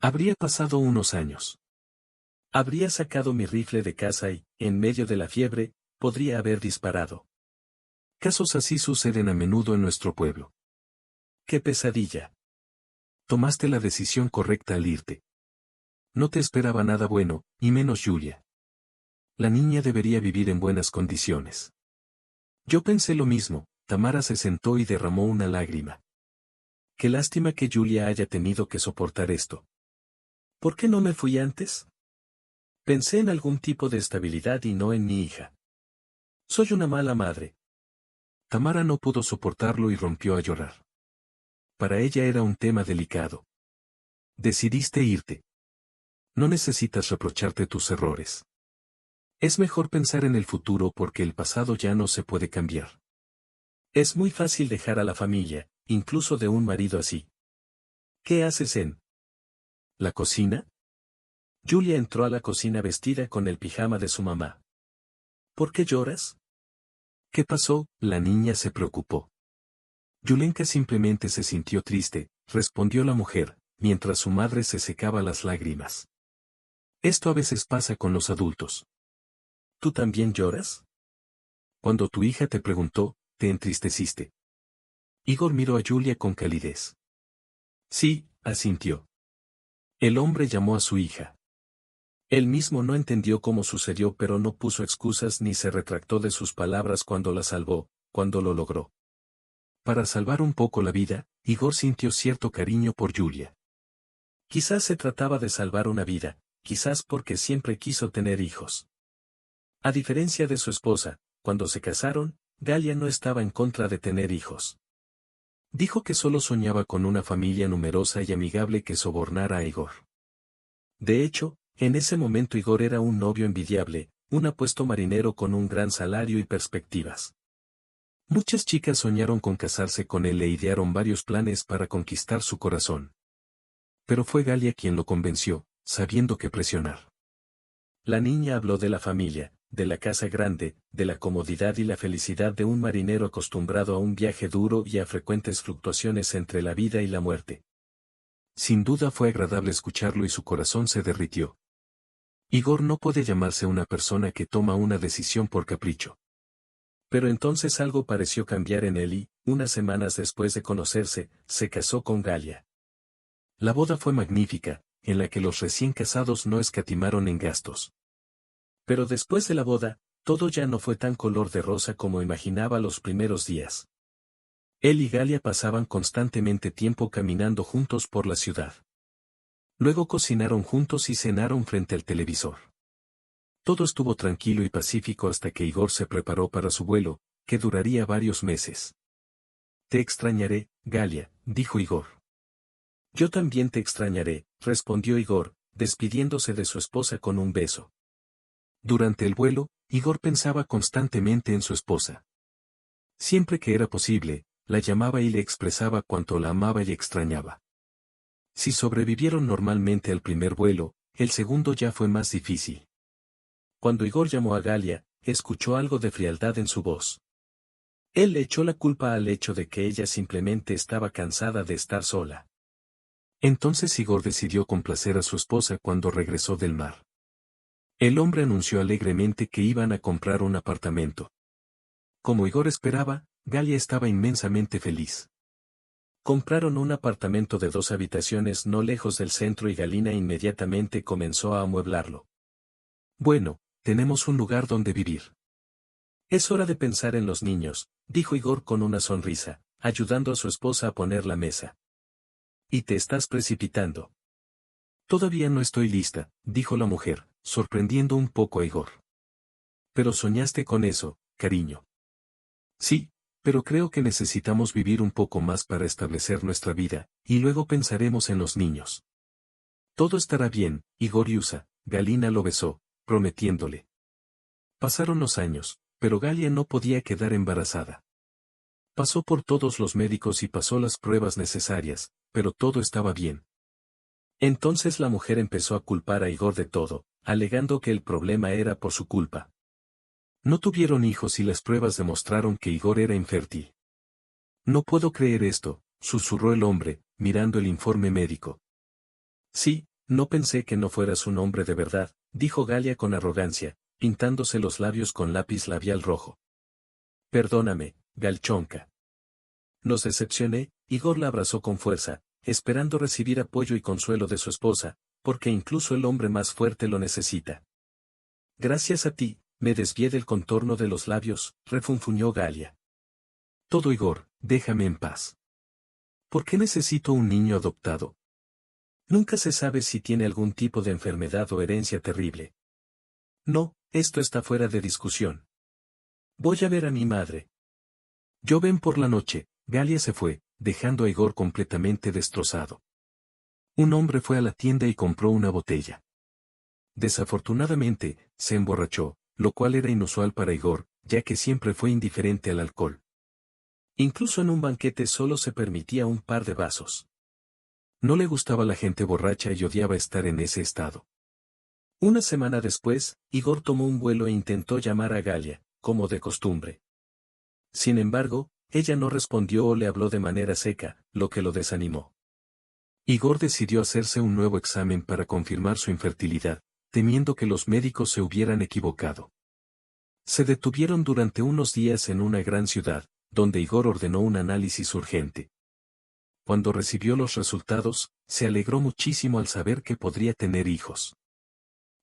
Habría pasado unos años. Habría sacado mi rifle de casa y, en medio de la fiebre, podría haber disparado. Casos así suceden a menudo en nuestro pueblo. ¡Qué pesadilla! Tomaste la decisión correcta al irte. No te esperaba nada bueno, y menos Julia. La niña debería vivir en buenas condiciones. Yo pensé lo mismo. Tamara se sentó y derramó una lágrima. Qué lástima que Julia haya tenido que soportar esto. ¿Por qué no me fui antes? Pensé en algún tipo de estabilidad y no en mi hija. Soy una mala madre. Tamara no pudo soportarlo y rompió a llorar. Para ella era un tema delicado. Decidiste irte. No necesitas reprocharte tus errores. Es mejor pensar en el futuro porque el pasado ya no se puede cambiar. Es muy fácil dejar a la familia, incluso de un marido así. ¿Qué haces en la cocina? Julia entró a la cocina vestida con el pijama de su mamá. ¿Por qué lloras? ¿Qué pasó? La niña se preocupó. Yulenka simplemente se sintió triste, respondió la mujer, mientras su madre se secaba las lágrimas. Esto a veces pasa con los adultos. ¿Tú también lloras? Cuando tu hija te preguntó, ¿te entristeciste? Igor miró a Julia con calidez. Sí, asintió. El hombre llamó a su hija. Él mismo no entendió cómo sucedió, pero no puso excusas ni se retractó de sus palabras cuando la salvó, cuando lo logró. Para salvar un poco la vida, Igor sintió cierto cariño por Julia. Quizás se trataba de salvar una vida, quizás porque siempre quiso tener hijos. A diferencia de su esposa, cuando se casaron, Galia no estaba en contra de tener hijos. Dijo que solo soñaba con una familia numerosa y amigable que sobornara a Igor. De hecho, en ese momento Igor era un novio envidiable, un apuesto marinero con un gran salario y perspectivas. Muchas chicas soñaron con casarse con él e idearon varios planes para conquistar su corazón. Pero fue Galia quien lo convenció, sabiendo qué presionar. La niña habló de la familia, de la casa grande, de la comodidad y la felicidad de un marinero acostumbrado a un viaje duro y a frecuentes fluctuaciones entre la vida y la muerte. Sin duda fue agradable escucharlo y su corazón se derritió. Igor no puede llamarse una persona que toma una decisión por capricho. Pero entonces algo pareció cambiar en él y, unas semanas después de conocerse, se casó con Galia. La boda fue magnífica, en la que los recién casados no escatimaron en gastos. Pero después de la boda, todo ya no fue tan color de rosa como imaginaba los primeros días. Él y Galia pasaban constantemente tiempo caminando juntos por la ciudad. Luego cocinaron juntos y cenaron frente al televisor. Todo estuvo tranquilo y pacífico hasta que Igor se preparó para su vuelo, que duraría varios meses. Te extrañaré, Galia, dijo Igor. Yo también te extrañaré, respondió Igor, despidiéndose de su esposa con un beso. Durante el vuelo, Igor pensaba constantemente en su esposa. Siempre que era posible, la llamaba y le expresaba cuánto la amaba y extrañaba. Si sobrevivieron normalmente al primer vuelo, el segundo ya fue más difícil. Cuando Igor llamó a Galia, escuchó algo de frialdad en su voz. Él le echó la culpa al hecho de que ella simplemente estaba cansada de estar sola. Entonces Igor decidió complacer a su esposa cuando regresó del mar. El hombre anunció alegremente que iban a comprar un apartamento. Como Igor esperaba, Galia estaba inmensamente feliz. Compraron un apartamento de 2 habitaciones no lejos del centro y Galina inmediatamente comenzó a amueblarlo. Bueno, tenemos un lugar donde vivir. Es hora de pensar en los niños, dijo Igor con una sonrisa, ayudando a su esposa a poner la mesa. Y te estás precipitando. Todavía no estoy lista, dijo la mujer, sorprendiendo un poco a Igor. Pero soñaste con eso, cariño. Sí, pero creo que necesitamos vivir un poco más para establecer nuestra vida, y luego pensaremos en los niños. Todo estará bien, Igor Yusa, Galina lo besó, prometiéndole. Pasaron los años, pero Galia no podía quedar embarazada. Pasó por todos los médicos y pasó las pruebas necesarias, pero todo estaba bien. Entonces la mujer empezó a culpar a Igor de todo, alegando que el problema era por su culpa. No tuvieron hijos y las pruebas demostraron que Igor era infértil. No puedo creer esto, susurró el hombre, mirando el informe médico. Sí, no pensé que no fueras un hombre de verdad, dijo Galia con arrogancia, pintándose los labios con lápiz labial rojo. Perdóname, Galchonka. Nos decepcioné, Igor la abrazó con fuerza, esperando recibir apoyo y consuelo de su esposa, porque incluso el hombre más fuerte lo necesita. Gracias a ti, me desvié del contorno de los labios, refunfuñó Galia. Todo Igor, déjame en paz. ¿Por qué necesito un niño adoptado? Nunca se sabe si tiene algún tipo de enfermedad o herencia terrible. No, esto está fuera de discusión. Voy a ver a mi madre. Yo ven por la noche, Galia se fue, dejando a Igor completamente destrozado. Un hombre fue a la tienda y compró una botella. Desafortunadamente, se emborrachó, lo cual era inusual para Igor, ya que siempre fue indiferente al alcohol. Incluso en un banquete solo se permitía un par de vasos. No le gustaba la gente borracha y odiaba estar en ese estado. Una semana después, Igor tomó un vuelo e intentó llamar a Galia, como de costumbre. Sin embargo, ella no respondió o le habló de manera seca, lo que lo desanimó. Igor decidió hacerse un nuevo examen para confirmar su infertilidad, temiendo que los médicos se hubieran equivocado. Se detuvieron durante unos días en una gran ciudad, donde Igor ordenó un análisis urgente. Cuando recibió los resultados, se alegró muchísimo al saber que podría tener hijos.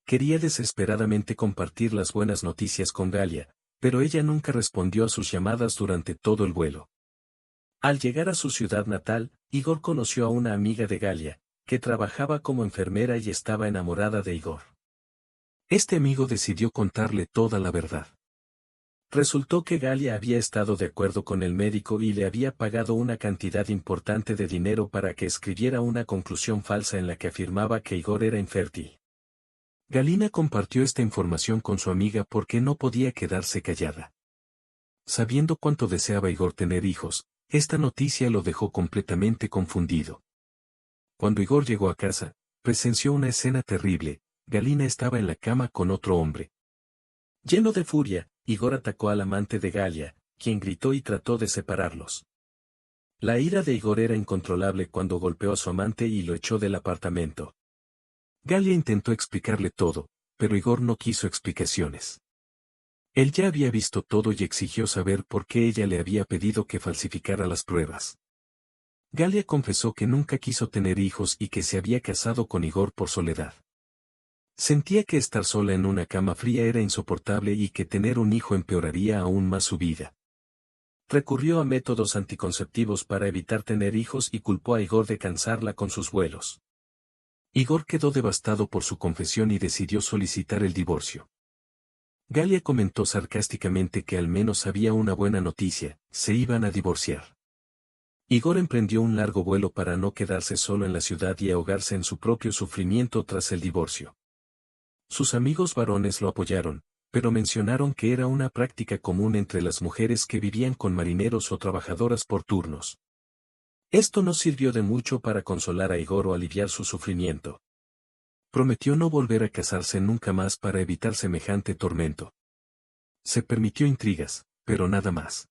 Quería desesperadamente compartir las buenas noticias con Galia, pero ella nunca respondió a sus llamadas durante todo el vuelo. Al llegar a su ciudad natal, Igor conoció a una amiga de Galia, que trabajaba como enfermera y estaba enamorada de Igor. Este amigo decidió contarle toda la verdad. Resultó que Galia había estado de acuerdo con el médico y le había pagado una cantidad importante de dinero para que escribiera una conclusión falsa en la que afirmaba que Igor era infértil. Galina compartió esta información con su amiga porque no podía quedarse callada. Sabiendo cuánto deseaba Igor tener hijos, esta noticia lo dejó completamente confundido. Cuando Igor llegó a casa, presenció una escena terrible. Galina estaba en la cama con otro hombre. Lleno de furia, Igor atacó al amante de Galia, quien gritó y trató de separarlos. La ira de Igor era incontrolable cuando golpeó a su amante y lo echó del apartamento. Galia intentó explicarle todo, pero Igor no quiso explicaciones. Él ya había visto todo y exigió saber por qué ella le había pedido que falsificara las pruebas. Galia confesó que nunca quiso tener hijos y que se había casado con Igor por soledad. Sentía que estar sola en una cama fría era insoportable y que tener un hijo empeoraría aún más su vida. Recurrió a métodos anticonceptivos para evitar tener hijos y culpó a Igor de cansarla con sus vuelos. Igor quedó devastado por su confesión y decidió solicitar el divorcio. Galia comentó sarcásticamente que al menos había una buena noticia: se iban a divorciar. Igor emprendió un largo vuelo para no quedarse solo en la ciudad y ahogarse en su propio sufrimiento tras el divorcio. Sus amigos varones lo apoyaron, pero mencionaron que era una práctica común entre las mujeres que vivían con marineros o trabajadoras por turnos. Esto no sirvió de mucho para consolar a Igor o aliviar su sufrimiento. Prometió no volver a casarse nunca más para evitar semejante tormento. Se permitió intrigas, pero nada más.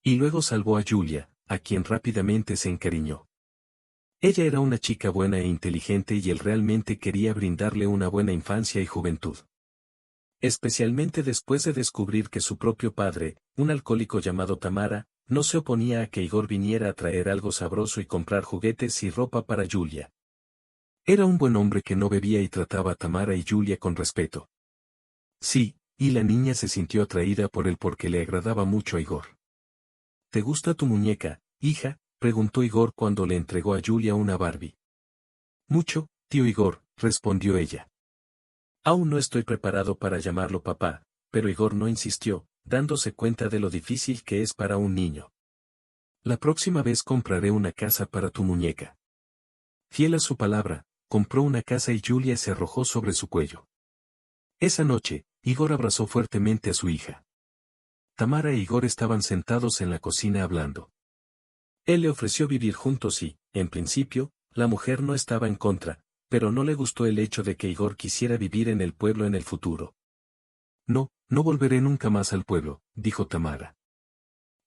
Y luego salvó a Julia, a quien rápidamente se encariñó. Ella era una chica buena e inteligente y él realmente quería brindarle una buena infancia y juventud. Especialmente después de descubrir que su propio padre, un alcohólico llamado Tamara, no se oponía a que Igor viniera a traer algo sabroso y comprar juguetes y ropa para Julia. Era un buen hombre que no bebía y trataba a Tamara y Julia con respeto. Sí, y la niña se sintió atraída por él porque le agradaba mucho a Igor. ¿Te gusta tu muñeca, hija?, preguntó Igor cuando le entregó a Julia una Barbie. Mucho, tío Igor, respondió ella. Aún no estoy preparado para llamarlo papá, pero Igor no insistió, dándose cuenta de lo difícil que es para un niño. La próxima vez compraré una casa para tu muñeca. Fiel a su palabra, compró una casa y Julia se arrojó sobre su cuello. Esa noche, Igor abrazó fuertemente a su hija. Tamara e Igor estaban sentados en la cocina hablando. Él le ofreció vivir juntos y, en principio, la mujer no estaba en contra, pero no le gustó el hecho de que Igor quisiera vivir en el pueblo en el futuro. No, no volveré nunca más al pueblo, dijo Tamara.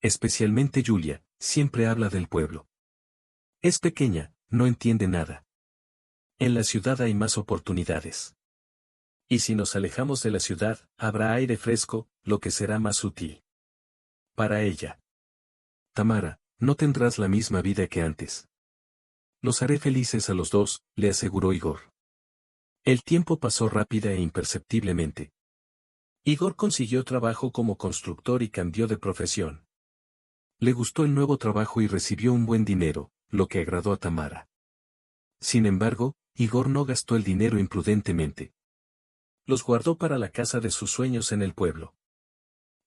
Especialmente Julia, siempre habla del pueblo. Es pequeña, no entiende nada. En la ciudad hay más oportunidades. Y si nos alejamos de la ciudad, habrá aire fresco, lo que será más útil para ella. Tamara, no tendrás la misma vida que antes. Los haré felices a los dos, le aseguró Igor. El tiempo pasó rápida e imperceptiblemente. Igor consiguió trabajo como constructor y cambió de profesión. Le gustó el nuevo trabajo y recibió un buen dinero, lo que agradó a Tamara. Sin embargo, Igor no gastó el dinero imprudentemente. Los guardó para la casa de sus sueños en el pueblo.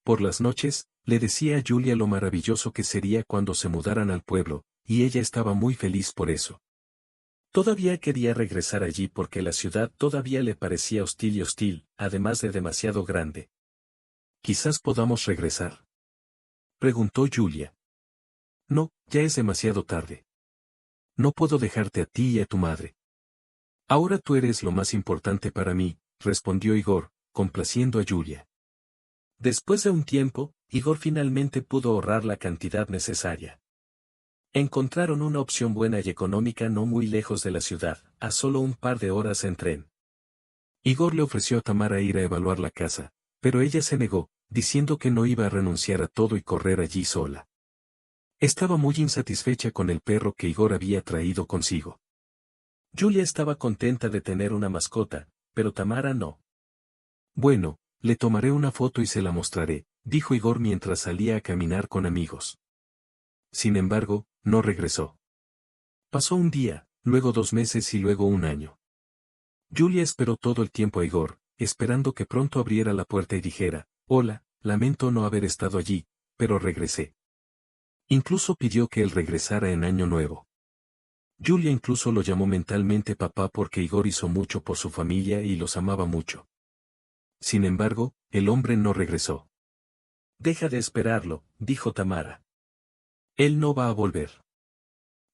Por las noches, le decía a Julia lo maravilloso que sería cuando se mudaran al pueblo, y ella estaba muy feliz por eso. Todavía quería regresar allí porque la ciudad todavía le parecía hostil, además de demasiado grande. ¿Quizás podamos regresar?, preguntó Julia. No, ya es demasiado tarde. No puedo dejarte a ti y a tu madre. Ahora tú eres lo más importante para mí, respondió Igor, complaciendo a Yulia. Después de un tiempo, Igor finalmente pudo ahorrar la cantidad necesaria. Encontraron una opción buena y económica no muy lejos de la ciudad, a solo un par de horas en tren. Igor le ofreció a Tamara ir a evaluar la casa, pero ella se negó, diciendo que no iba a renunciar a todo y correr allí sola. Estaba muy insatisfecha con el perro que Igor había traído consigo. Yulia estaba contenta de tener una mascota, pero Tamara no. Bueno, le tomaré una foto y se la mostraré, dijo Igor mientras salía a caminar con amigos. Sin embargo, no regresó. Pasó un día, luego 2 meses y luego un año. Yulia esperó todo el tiempo a Igor, esperando que pronto abriera la puerta y dijera, «Hola, lamento no haber estado allí, pero regresé». Incluso pidió que él regresara en Año Nuevo. Yulia incluso lo llamó mentalmente papá porque Igor hizo mucho por su familia y los amaba mucho. Sin embargo, el hombre no regresó. «Deja de esperarlo», dijo Tamara. «Él no va a volver».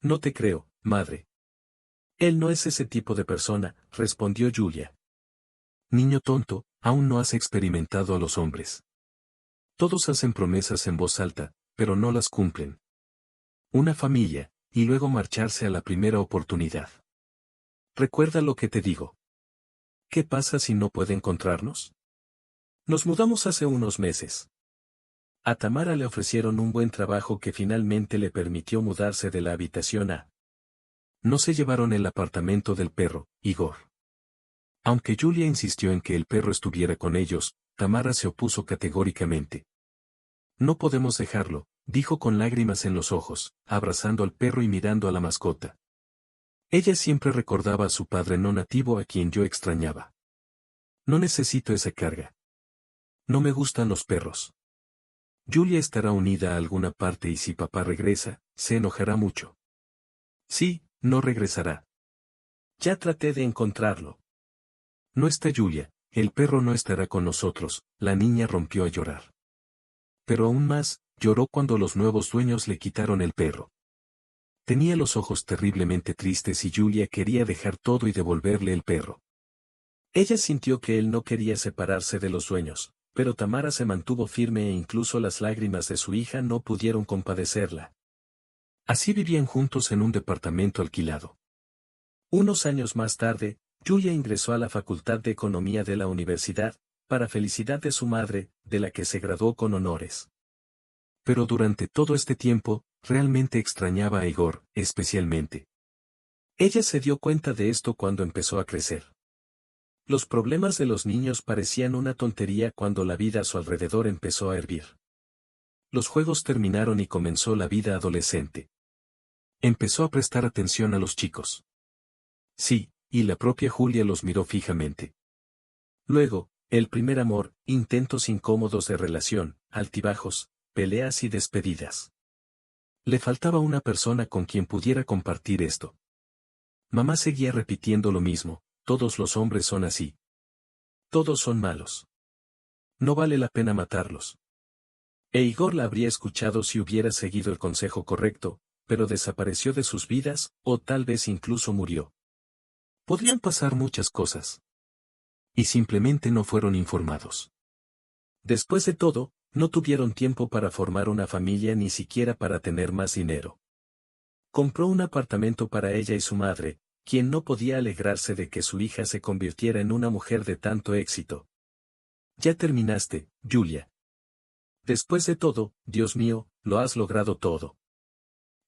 «No te creo, madre». «Él no es ese tipo de persona», respondió Yulia. «Niño tonto, aún no has experimentado a los hombres. Todos hacen promesas en voz alta, pero no las cumplen. Una familia, y luego marcharse a la primera oportunidad. Recuerda lo que te digo. ¿Qué pasa si no puede encontrarnos? Nos mudamos hace unos meses. A Tamara le ofrecieron un buen trabajo que finalmente le permitió mudarse de la habitación A. No se llevaron el apartamento del perro, Igor. Aunque Yulia insistió en que el perro estuviera con ellos, Tamara se opuso categóricamente. «No podemos dejarlo», dijo con lágrimas en los ojos, abrazando al perro y mirando a la mascota. Ella siempre recordaba a su padre no nativo a quien yo extrañaba. «No necesito esa carga. No me gustan los perros». Yulia estará unida a alguna parte y si papá regresa, se enojará mucho. Sí, no regresará. Ya traté de encontrarlo. No está Yulia, el perro no estará con nosotros, la niña rompió a llorar. Pero aún más, lloró cuando los nuevos dueños le quitaron el perro. Tenía los ojos terriblemente tristes y Yulia quería dejar todo y devolverle el perro. Ella sintió que él no quería separarse de los dueños, pero Tamara se mantuvo firme e incluso las lágrimas de su hija no pudieron compadecerla. Así vivían juntos en un departamento alquilado. Unos años más tarde, Yulia ingresó a la Facultad de Economía de la universidad, para felicidad de su madre, de la que se graduó con honores. Pero durante todo este tiempo, realmente extrañaba a Igor, especialmente. Ella se dio cuenta de esto cuando empezó a crecer. Los problemas de los niños parecían una tontería cuando la vida a su alrededor empezó a hervir. Los juegos terminaron y comenzó la vida adolescente. Empezó a prestar atención a los chicos. Sí, y la propia Julia los miró fijamente. Luego, el primer amor, intentos incómodos de relación, altibajos, peleas y despedidas. Le faltaba una persona con quien pudiera compartir esto. Mamá seguía repitiendo lo mismo, todos los hombres son así. Todos son malos. No vale la pena matarlos. E Igor la habría escuchado si hubiera seguido el consejo correcto, pero desapareció de sus vidas, o tal vez incluso murió. Podrían pasar muchas cosas. Y simplemente no fueron informados. Después de todo, no tuvieron tiempo para formar una familia ni siquiera para tener más dinero. Compró un apartamento para ella y su madre, quien no podía alegrarse de que su hija se convirtiera en una mujer de tanto éxito. Ya terminaste, Yulia. Después de todo, Dios mío, lo has logrado todo.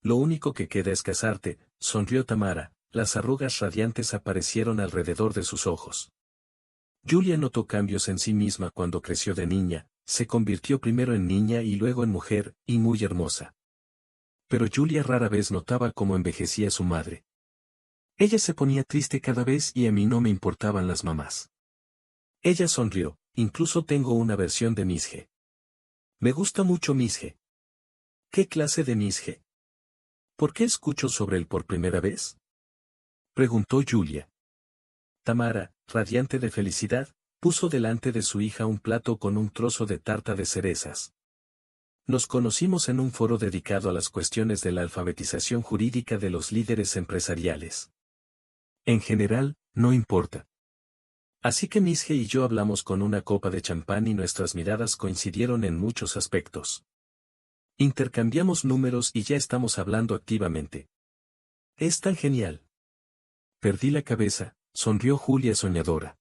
Lo único que queda es casarte, sonrió Tamara, las arrugas radiantes aparecieron alrededor de sus ojos. Yulia notó cambios en sí misma cuando creció de niña, se convirtió primero en niña y luego en mujer, y muy hermosa. Pero Yulia rara vez notaba cómo envejecía su madre. Ella se ponía triste cada vez y a mí no me importaban las mamás. Ella sonrió, incluso tengo una versión de Miss G. Me gusta mucho Miss G. ¿Qué clase de Miss G? ¿Por qué escucho sobre él por primera vez? Preguntó Yulia. Tamara, radiante de felicidad, puso delante de su hija un plato con un trozo de tarta de cerezas. Nos conocimos en un foro dedicado a las cuestiones de la alfabetización jurídica de los líderes empresariales. En general, no importa. Así que Misge y yo hablamos con una copa de champán y nuestras miradas coincidieron en muchos aspectos. Intercambiamos números y ya estamos hablando activamente. Es tan genial. Perdí la cabeza, sonrió Julia soñadora.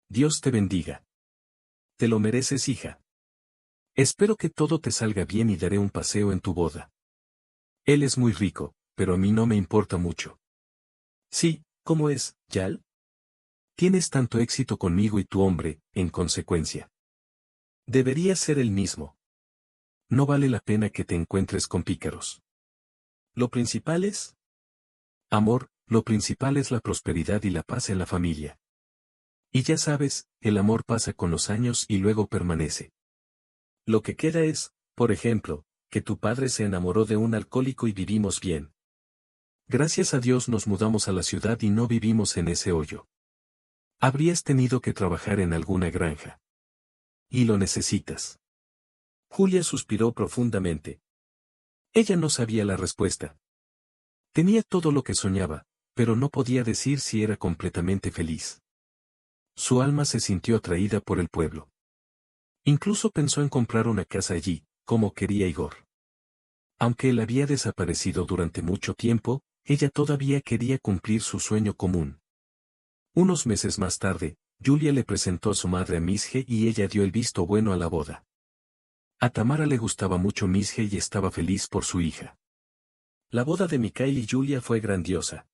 Dios te bendiga. Te lo mereces, hija. Espero que todo te salga bien y daré un paseo en tu boda. Él es muy rico, pero a mí no me importa mucho. Sí, ¿cómo es, Yal? Tienes tanto éxito conmigo y tu hombre, en consecuencia. Debería ser el mismo. No vale la pena que te encuentres con pícaros. Lo principal es... Amor, lo principal es la prosperidad y la paz en la familia. Y ya sabes, el amor pasa con los años y luego permanece. Lo que queda es, por ejemplo, que tu padre se enamoró de un alcohólico y vivimos bien. Gracias a Dios nos mudamos a la ciudad y no vivimos en ese hoyo. Habrías tenido que trabajar en alguna granja. Y lo necesitas. Julia suspiró profundamente. Ella no sabía la respuesta. Tenía todo lo que soñaba, pero no podía decir si era completamente feliz. Su alma se sintió atraída por el pueblo. Incluso pensó en comprar una casa allí, como quería Igor. Aunque él había desaparecido durante mucho tiempo, ella todavía quería cumplir su sueño común. Unos meses más tarde, Julia le presentó a su madre a Misge y ella dio el visto bueno a la boda. A Tamara le gustaba mucho Misge y estaba feliz por su hija. La boda de Mikhail y Julia fue grandiosa.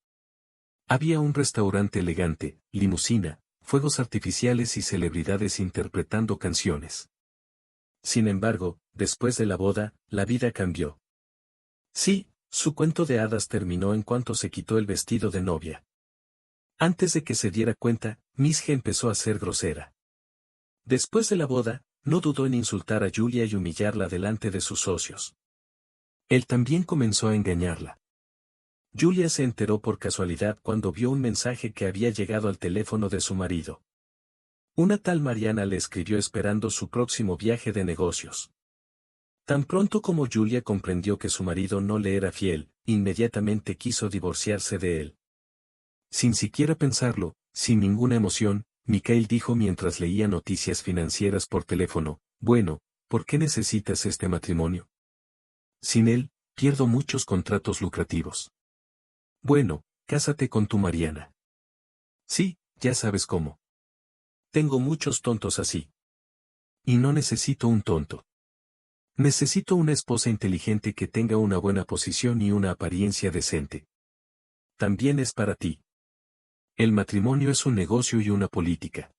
Había un restaurante elegante, limusina, fuegos artificiales y celebridades interpretando canciones. Sin embargo, después de la boda, la vida cambió. Sí, su cuento de hadas terminó en cuanto se quitó el vestido de novia. Antes de que se diera cuenta, Misge empezó a ser grosera. Después de la boda, no dudó en insultar a Julia y humillarla delante de sus socios. Él también comenzó a engañarla. Julia se enteró por casualidad cuando vio un mensaje que había llegado al teléfono de su marido. Una tal Mariana le escribió esperando su próximo viaje de negocios. Tan pronto como Julia comprendió que su marido no le era fiel, inmediatamente quiso divorciarse de él. Sin siquiera pensarlo, sin ninguna emoción, Mikhail dijo mientras leía noticias financieras por teléfono, bueno, ¿por qué necesitas este matrimonio? Sin él, pierdo muchos contratos lucrativos. Bueno, cásate con tu Mariana. Sí, ya sabes cómo. Tengo muchos tontos así. Y no necesito un tonto. Necesito una esposa inteligente que tenga una buena posición y una apariencia decente. También es para ti. El matrimonio es un negocio y una política.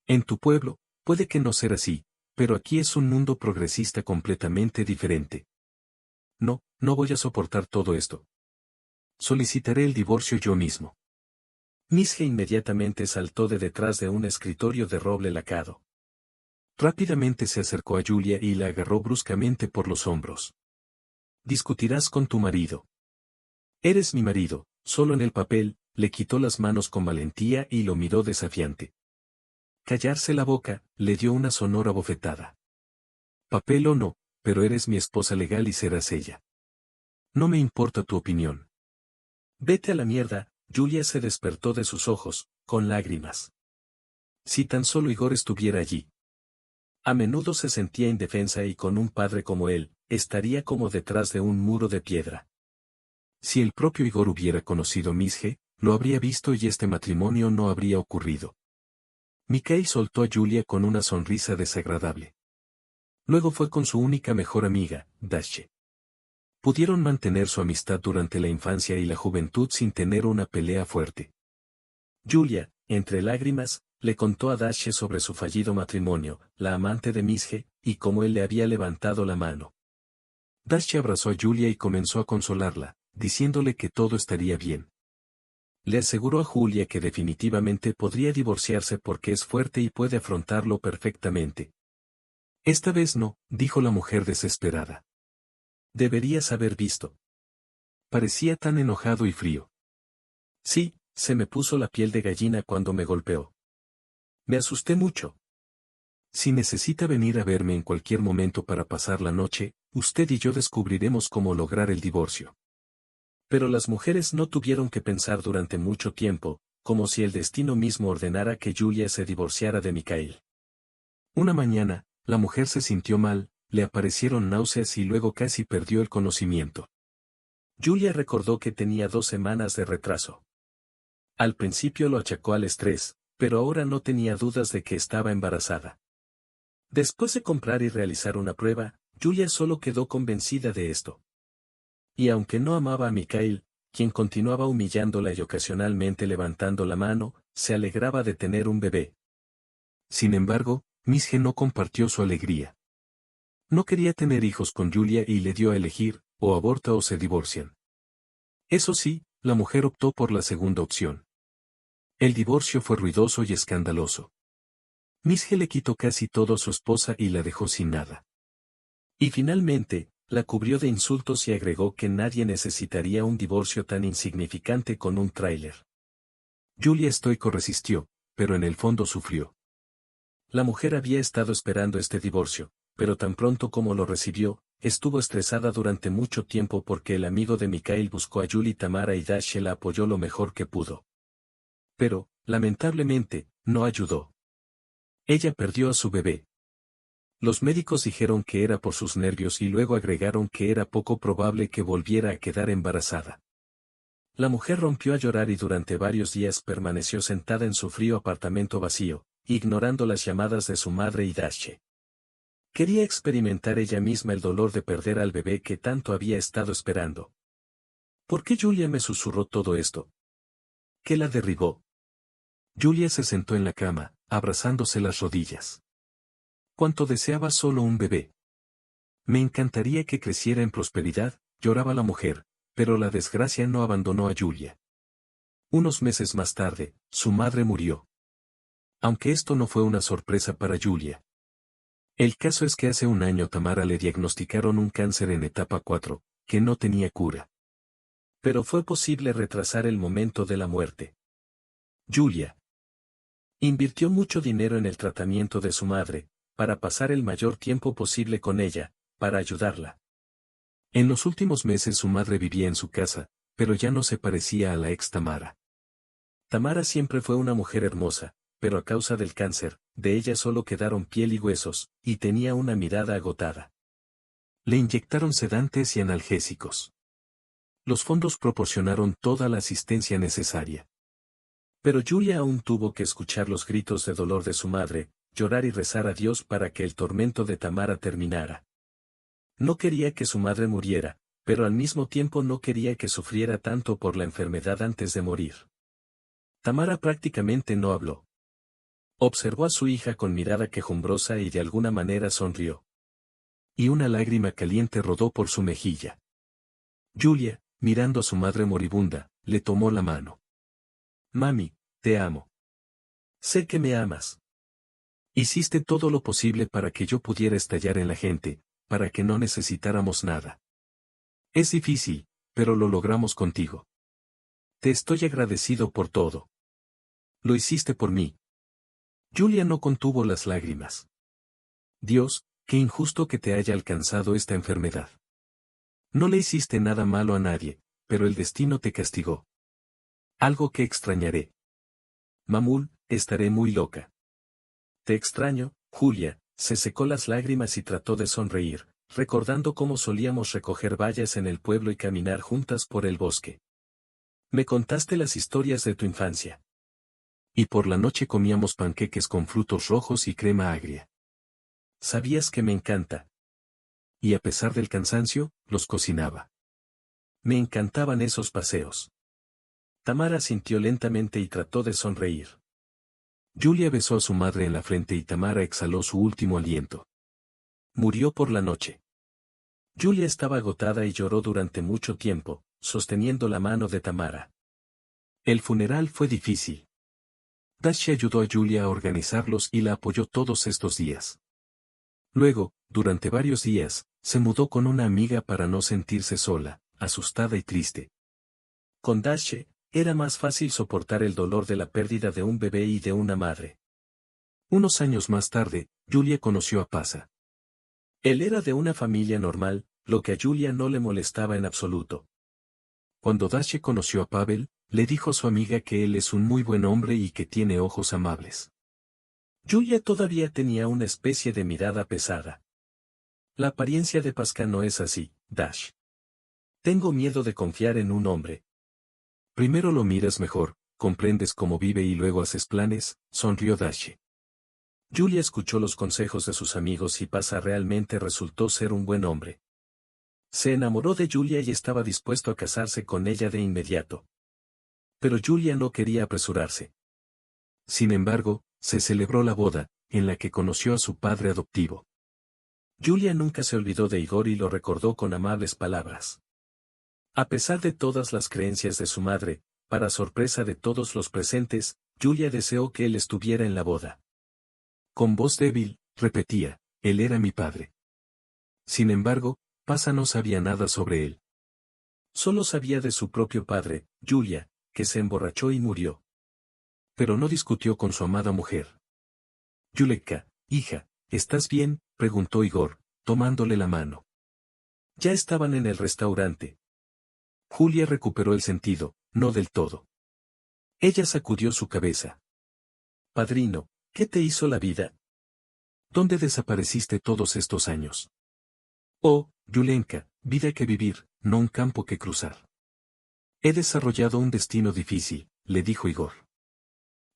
En tu pueblo, puede que no sea así, pero aquí es un mundo progresista completamente diferente. No, no voy a soportar todo esto. Solicitaré el divorcio yo mismo. Misge inmediatamente saltó de detrás de un escritorio de roble lacado. Rápidamente se acercó a Julia y la agarró bruscamente por los hombros. Discutirás con tu marido. Eres mi marido, solo en el papel, le quitó las manos con valentía y lo miró desafiante. Callarse la boca, le dio una sonora bofetada. Papel o no, pero eres mi esposa legal y serás ella. No me importa tu opinión. Vete a la mierda. Julia se despertó de sus ojos, con lágrimas. Si tan solo Igor estuviera allí. A menudo se sentía indefensa y con un padre como él, estaría como detrás de un muro de piedra. Si el propio Igor hubiera conocido a Misge, lo habría visto y este matrimonio no habría ocurrido. Mikhail soltó a Julia con una sonrisa desagradable. Luego fue con su única mejor amiga, Dashe. Pudieron mantener su amistad durante la infancia y la juventud sin tener una pelea fuerte. Julia, entre lágrimas, le contó a Dashe sobre su fallido matrimonio, la amante de Misge, y cómo él le había levantado la mano. Dashe abrazó a Julia y comenzó a consolarla, diciéndole que todo estaría bien. Le aseguró a Julia que definitivamente podría divorciarse porque es fuerte y puede afrontarlo perfectamente. Esta vez no, dijo la mujer desesperada. Deberías haber visto. Parecía tan enojado y frío. Sí, se me puso la piel de gallina cuando me golpeó. Me asusté mucho. Si necesita venir a verme en cualquier momento para pasar la noche, usted y yo descubriremos cómo lograr el divorcio. Pero las mujeres no tuvieron que pensar durante mucho tiempo, como si el destino mismo ordenara que Julia se divorciara de Mikhail. Una mañana, la mujer se sintió mal, le aparecieron náuseas y luego casi perdió el conocimiento. Julia recordó que tenía 2 semanas de retraso. Al principio lo achacó al estrés, pero ahora no tenía dudas de que estaba embarazada. Después de comprar y realizar una prueba, Julia solo quedó convencida de esto. Y aunque no amaba a Mikhail, quien continuaba humillándola y ocasionalmente levantando la mano, se alegraba de tener un bebé. Sin embargo, Misje no compartió su alegría. No quería tener hijos con Julia y le dio a elegir, o aborta o se divorcian. Eso sí, la mujer optó por la segunda opción. El divorcio fue ruidoso y escandaloso. Misje le quitó casi todo a su esposa y la dejó sin nada. Y finalmente, la cubrió de insultos y agregó que nadie necesitaría un divorcio tan insignificante con un tráiler. Julia estoico resistió, pero en el fondo sufrió. La mujer había estado esperando este divorcio, pero tan pronto como lo recibió, estuvo estresada durante mucho tiempo porque el amigo de Mikhail buscó a Julia y Tamara y Dashe la apoyó lo mejor que pudo. Pero, lamentablemente, no ayudó. Ella perdió a su bebé. Los médicos dijeron que era por sus nervios y luego agregaron que era poco probable que volviera a quedar embarazada. La mujer rompió a llorar y durante varios días permaneció sentada en su frío apartamento vacío, ignorando las llamadas de su madre y Dashe. Quería experimentar ella misma el dolor de perder al bebé que tanto había estado esperando. ¿Por qué Julia me susurró todo esto? ¿Qué la derribó? Julia se sentó en la cama, abrazándose las rodillas. Cuánto deseaba solo un bebé. Me encantaría que creciera en prosperidad, lloraba la mujer, pero la desgracia no abandonó a Julia. Unos meses más tarde, su madre murió. Aunque esto no fue una sorpresa para Julia. El caso es que hace un año a Tamara le diagnosticaron un cáncer en etapa 4, que no tenía cura. Pero fue posible retrasar el momento de la muerte. Julia invirtió mucho dinero en el tratamiento de su madre, para pasar el mayor tiempo posible con ella, para ayudarla. En los últimos meses su madre vivía en su casa, pero ya no se parecía a la ex Tamara. Tamara siempre fue una mujer hermosa, pero a causa del cáncer, de ella solo quedaron piel y huesos, y tenía una mirada agotada. Le inyectaron sedantes y analgésicos. Los fondos proporcionaron toda la asistencia necesaria. Pero Julia aún tuvo que escuchar los gritos de dolor de su madre, llorar y rezar a Dios para que el tormento de Tamara terminara. No quería que su madre muriera, pero al mismo tiempo no quería que sufriera tanto por la enfermedad antes de morir. Tamara prácticamente no habló. Observó a su hija con mirada quejumbrosa y de alguna manera sonrió. Y una lágrima caliente rodó por su mejilla. Julia, mirando a su madre moribunda, le tomó la mano. Mami, te amo. Sé que me amas. Hiciste todo lo posible para que yo pudiera estallar en la gente, para que no necesitáramos nada. Es difícil, pero lo logramos contigo. Te estoy agradecido por todo. Lo hiciste por mí. Julia no contuvo las lágrimas. Dios, qué injusto que te haya alcanzado esta enfermedad. No le hiciste nada malo a nadie, pero el destino te castigó. Algo que extrañaré. Mamul, estaré muy loca. Te extraño, Julia, se secó las lágrimas y trató de sonreír, recordando cómo solíamos recoger bayas en el pueblo y caminar juntas por el bosque. Me contaste las historias de tu infancia. Y por la noche comíamos panqueques con frutos rojos y crema agria. Sabías que me encanta. Y a pesar del cansancio, los cocinaba. Me encantaban esos paseos. Tamara sintió lentamente y trató de sonreír. Julia besó a su madre en la frente y Tamara exhaló su último aliento. Murió por la noche. Julia estaba agotada y lloró durante mucho tiempo, sosteniendo la mano de Tamara. El funeral fue difícil. Dashe ayudó a Julia a organizarlos y la apoyó todos estos días. Luego, durante varios días, se mudó con una amiga para no sentirse sola, asustada y triste. Con Dashe, era más fácil soportar el dolor de la pérdida de un bebé y de una madre. Unos años más tarde, Julia conoció a Pasa. Él era de una familia normal, lo que a Julia no le molestaba en absoluto. Cuando Dashe conoció a Pavel, le dijo a su amiga que él es un muy buen hombre y que tiene ojos amables. Julia todavía tenía una especie de mirada pesada. La apariencia de Pasca no es así, Dash. Tengo miedo de confiar en un hombre. Primero lo miras mejor, comprendes cómo vive y luego haces planes, sonrió Dash. Julia escuchó los consejos de sus amigos y Pasa realmente resultó ser un buen hombre. Se enamoró de Julia y estaba dispuesto a casarse con ella de inmediato. Pero Julia no quería apresurarse. Sin embargo, se celebró la boda, en la que conoció a su padre adoptivo. Julia nunca se olvidó de Igor y lo recordó con amables palabras. A pesar de todas las creencias de su madre, para sorpresa de todos los presentes, Julia deseó que él estuviera en la boda. Con voz débil, repetía, él era mi padre. Sin embargo, Pasa no sabía nada sobre él. Solo sabía de su propio padre, Julia, que se emborrachó y murió. Pero no discutió con su amada mujer. Yuleka, hija, ¿estás bien?, preguntó Igor, tomándole la mano. Ya estaban en el restaurante. Julia recuperó el sentido, no del todo. Ella sacudió su cabeza. Padrino, ¿qué te hizo la vida? ¿Dónde desapareciste todos estos años? Oh, Yulenka, vida que vivir, no un campo que cruzar. He desarrollado un destino difícil, le dijo Igor.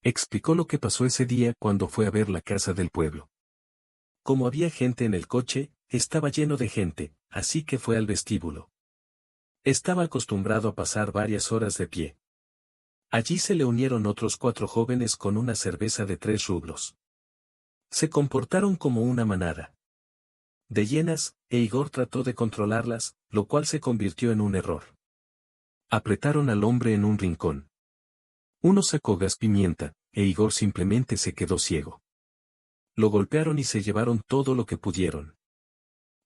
Explicó lo que pasó ese día cuando fue a ver la casa del pueblo. Como había gente en el coche, estaba lleno de gente, así que fue al vestíbulo. Estaba acostumbrado a pasar varias horas de pie. Allí se le unieron otros 4 jóvenes con una cerveza de 3 rublos. Se comportaron como una manada de hienas, e Igor trató de controlarlas, lo cual se convirtió en un error. Apretaron al hombre en un rincón. Uno sacó gas pimienta, e Igor simplemente se quedó ciego. Lo golpearon y se llevaron todo lo que pudieron.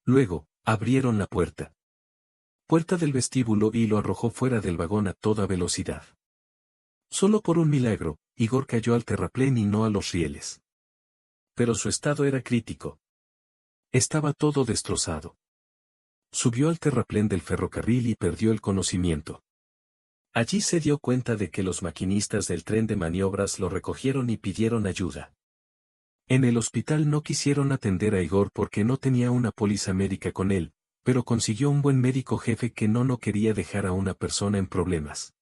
Luego, abrieron la puerta del vestíbulo y lo arrojó fuera del vagón a toda velocidad. Solo por un milagro, Igor cayó al terraplén y no a los rieles. Pero su estado era crítico. Estaba todo destrozado. Subió al terraplén del ferrocarril y perdió el conocimiento. Allí se dio cuenta de que los maquinistas del tren de maniobras lo recogieron y pidieron ayuda. En el hospital no quisieron atender a Igor porque no tenía una póliza médica con él, pero consiguió un buen médico jefe que no quería dejar a una persona en problemas.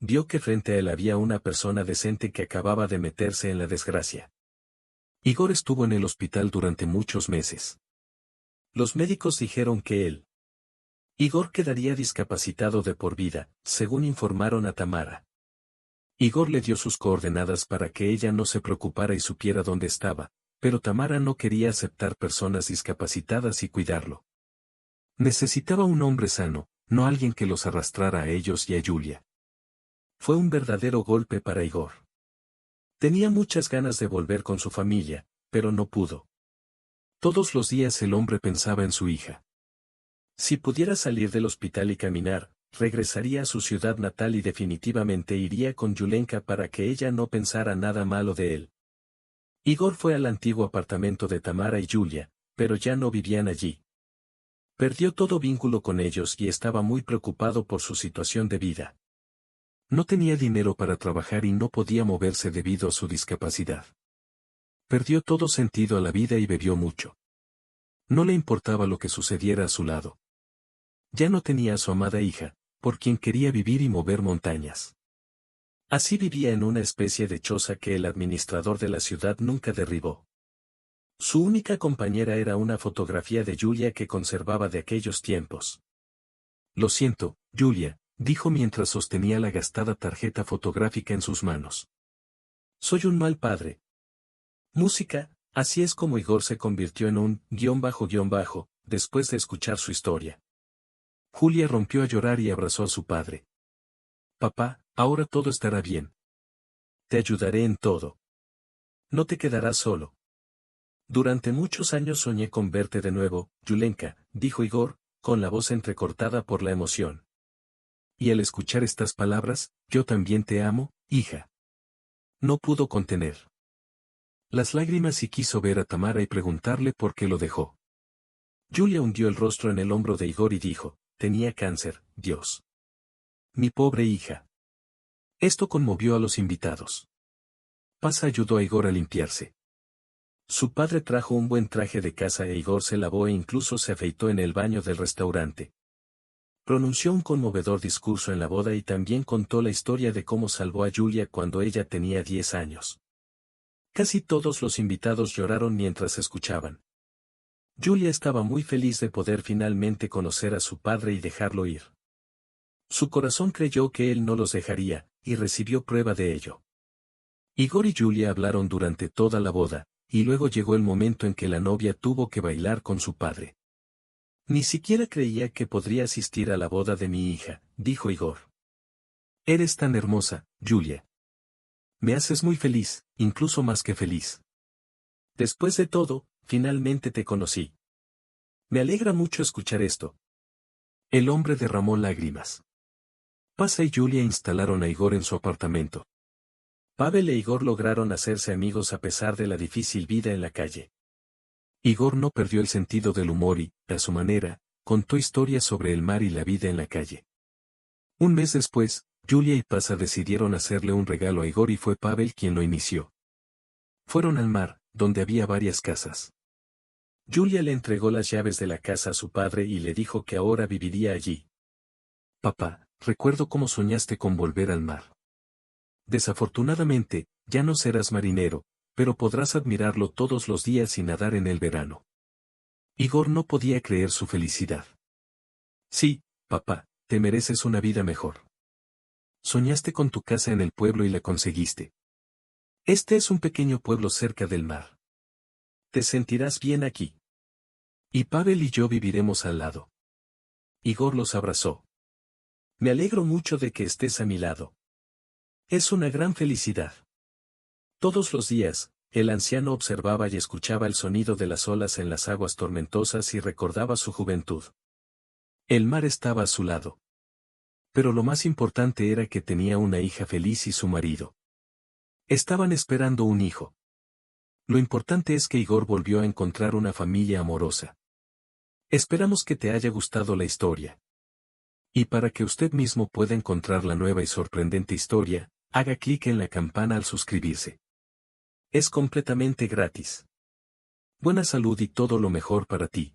Vio que frente a él había una persona decente que acababa de meterse en la desgracia. Igor estuvo en el hospital durante muchos meses. Los médicos dijeron que Igor quedaría discapacitado de por vida, según informaron a Tamara. Igor le dio sus coordenadas para que ella no se preocupara y supiera dónde estaba, pero Tamara no quería aceptar personas discapacitadas y cuidarlo. Necesitaba un hombre sano, no alguien que los arrastrara a ellos y a Julia. Fue un verdadero golpe para Igor. Tenía muchas ganas de volver con su familia, pero no pudo. Todos los días el hombre pensaba en su hija. Si pudiera salir del hospital y caminar, regresaría a su ciudad natal y definitivamente iría con Yulenka para que ella no pensara nada malo de él. Igor fue al antiguo apartamento de Tamara y Julia, pero ya no vivían allí. Perdió todo vínculo con ellos y estaba muy preocupado por su situación de vida. No tenía dinero para trabajar y no podía moverse debido a su discapacidad. Perdió todo sentido a la vida y bebió mucho. No le importaba lo que sucediera a su lado. Ya no tenía a su amada hija, por quien quería vivir y mover montañas. Así vivía en una especie de choza que el administrador de la ciudad nunca derribó. Su única compañera era una fotografía de Julia que conservaba de aquellos tiempos. Lo siento, Julia, dijo mientras sostenía la gastada tarjeta fotográfica en sus manos. Soy un mal padre. Música, así es como Igor se convirtió en un __ después de escuchar su historia. Julia rompió a llorar y abrazó a su padre. Papá, ahora todo estará bien. Te ayudaré en todo. No te quedarás solo. Durante muchos años soñé con verte de nuevo, Yulenka, dijo Igor, con la voz entrecortada por la emoción. Y al escuchar estas palabras, yo también te amo, hija. No pudo contener las lágrimas y quiso ver a Tamara y preguntarle por qué lo dejó. Julia hundió el rostro en el hombro de Igor y dijo, tenía cáncer, Dios. Mi pobre hija. Esto conmovió a los invitados. Pasa ayudó a Igor a limpiarse. Su padre trajo un buen traje de casa e Igor se lavó e incluso se afeitó en el baño del restaurante. Pronunció un conmovedor discurso en la boda y también contó la historia de cómo salvó a Julia cuando ella tenía 10 años. Casi todos los invitados lloraron mientras escuchaban. Julia estaba muy feliz de poder finalmente conocer a su padre y dejarlo ir. Su corazón creyó que él no los dejaría, y recibió prueba de ello. Igor y Julia hablaron durante toda la boda, y luego llegó el momento en que la novia tuvo que bailar con su padre. Ni siquiera creía que podría asistir a la boda de mi hija, dijo Igor. Eres tan hermosa, Julia. Me haces muy feliz, incluso más que feliz. Después de todo, finalmente te conocí. Me alegra mucho escuchar esto. El hombre derramó lágrimas. Pasa y Julia instalaron a Igor en su apartamento. Pavel e Igor lograron hacerse amigos a pesar de la difícil vida en la calle. Igor no perdió el sentido del humor y, a su manera, contó historias sobre el mar y la vida en la calle. Un mes después, Julia y Pasa decidieron hacerle un regalo a Igor y fue Pavel quien lo inició. Fueron al mar, donde había varias casas. Julia le entregó las llaves de la casa a su padre y le dijo que ahora viviría allí. Papá, recuerdo cómo soñaste con volver al mar. Desafortunadamente, ya no serás marinero, pero podrás admirarlo todos los días y nadar en el verano. Igor no podía creer su felicidad. Sí, papá, te mereces una vida mejor. Soñaste con tu casa en el pueblo y la conseguiste. Este es un pequeño pueblo cerca del mar. Te sentirás bien aquí. Y Pavel y yo viviremos al lado. Igor los abrazó. Me alegro mucho de que estés a mi lado. Es una gran felicidad. Todos los días, el anciano observaba y escuchaba el sonido de las olas en las aguas tormentosas y recordaba su juventud. El mar estaba a su lado. Pero lo más importante era que tenía una hija feliz y su marido. Estaban esperando un hijo. Lo importante es que Igor volvió a encontrar una familia amorosa. Esperamos que te haya gustado la historia. Y para que usted mismo pueda encontrar la nueva y sorprendente historia, haga clic en la campana al suscribirse. Es completamente gratis. Buena salud y todo lo mejor para ti.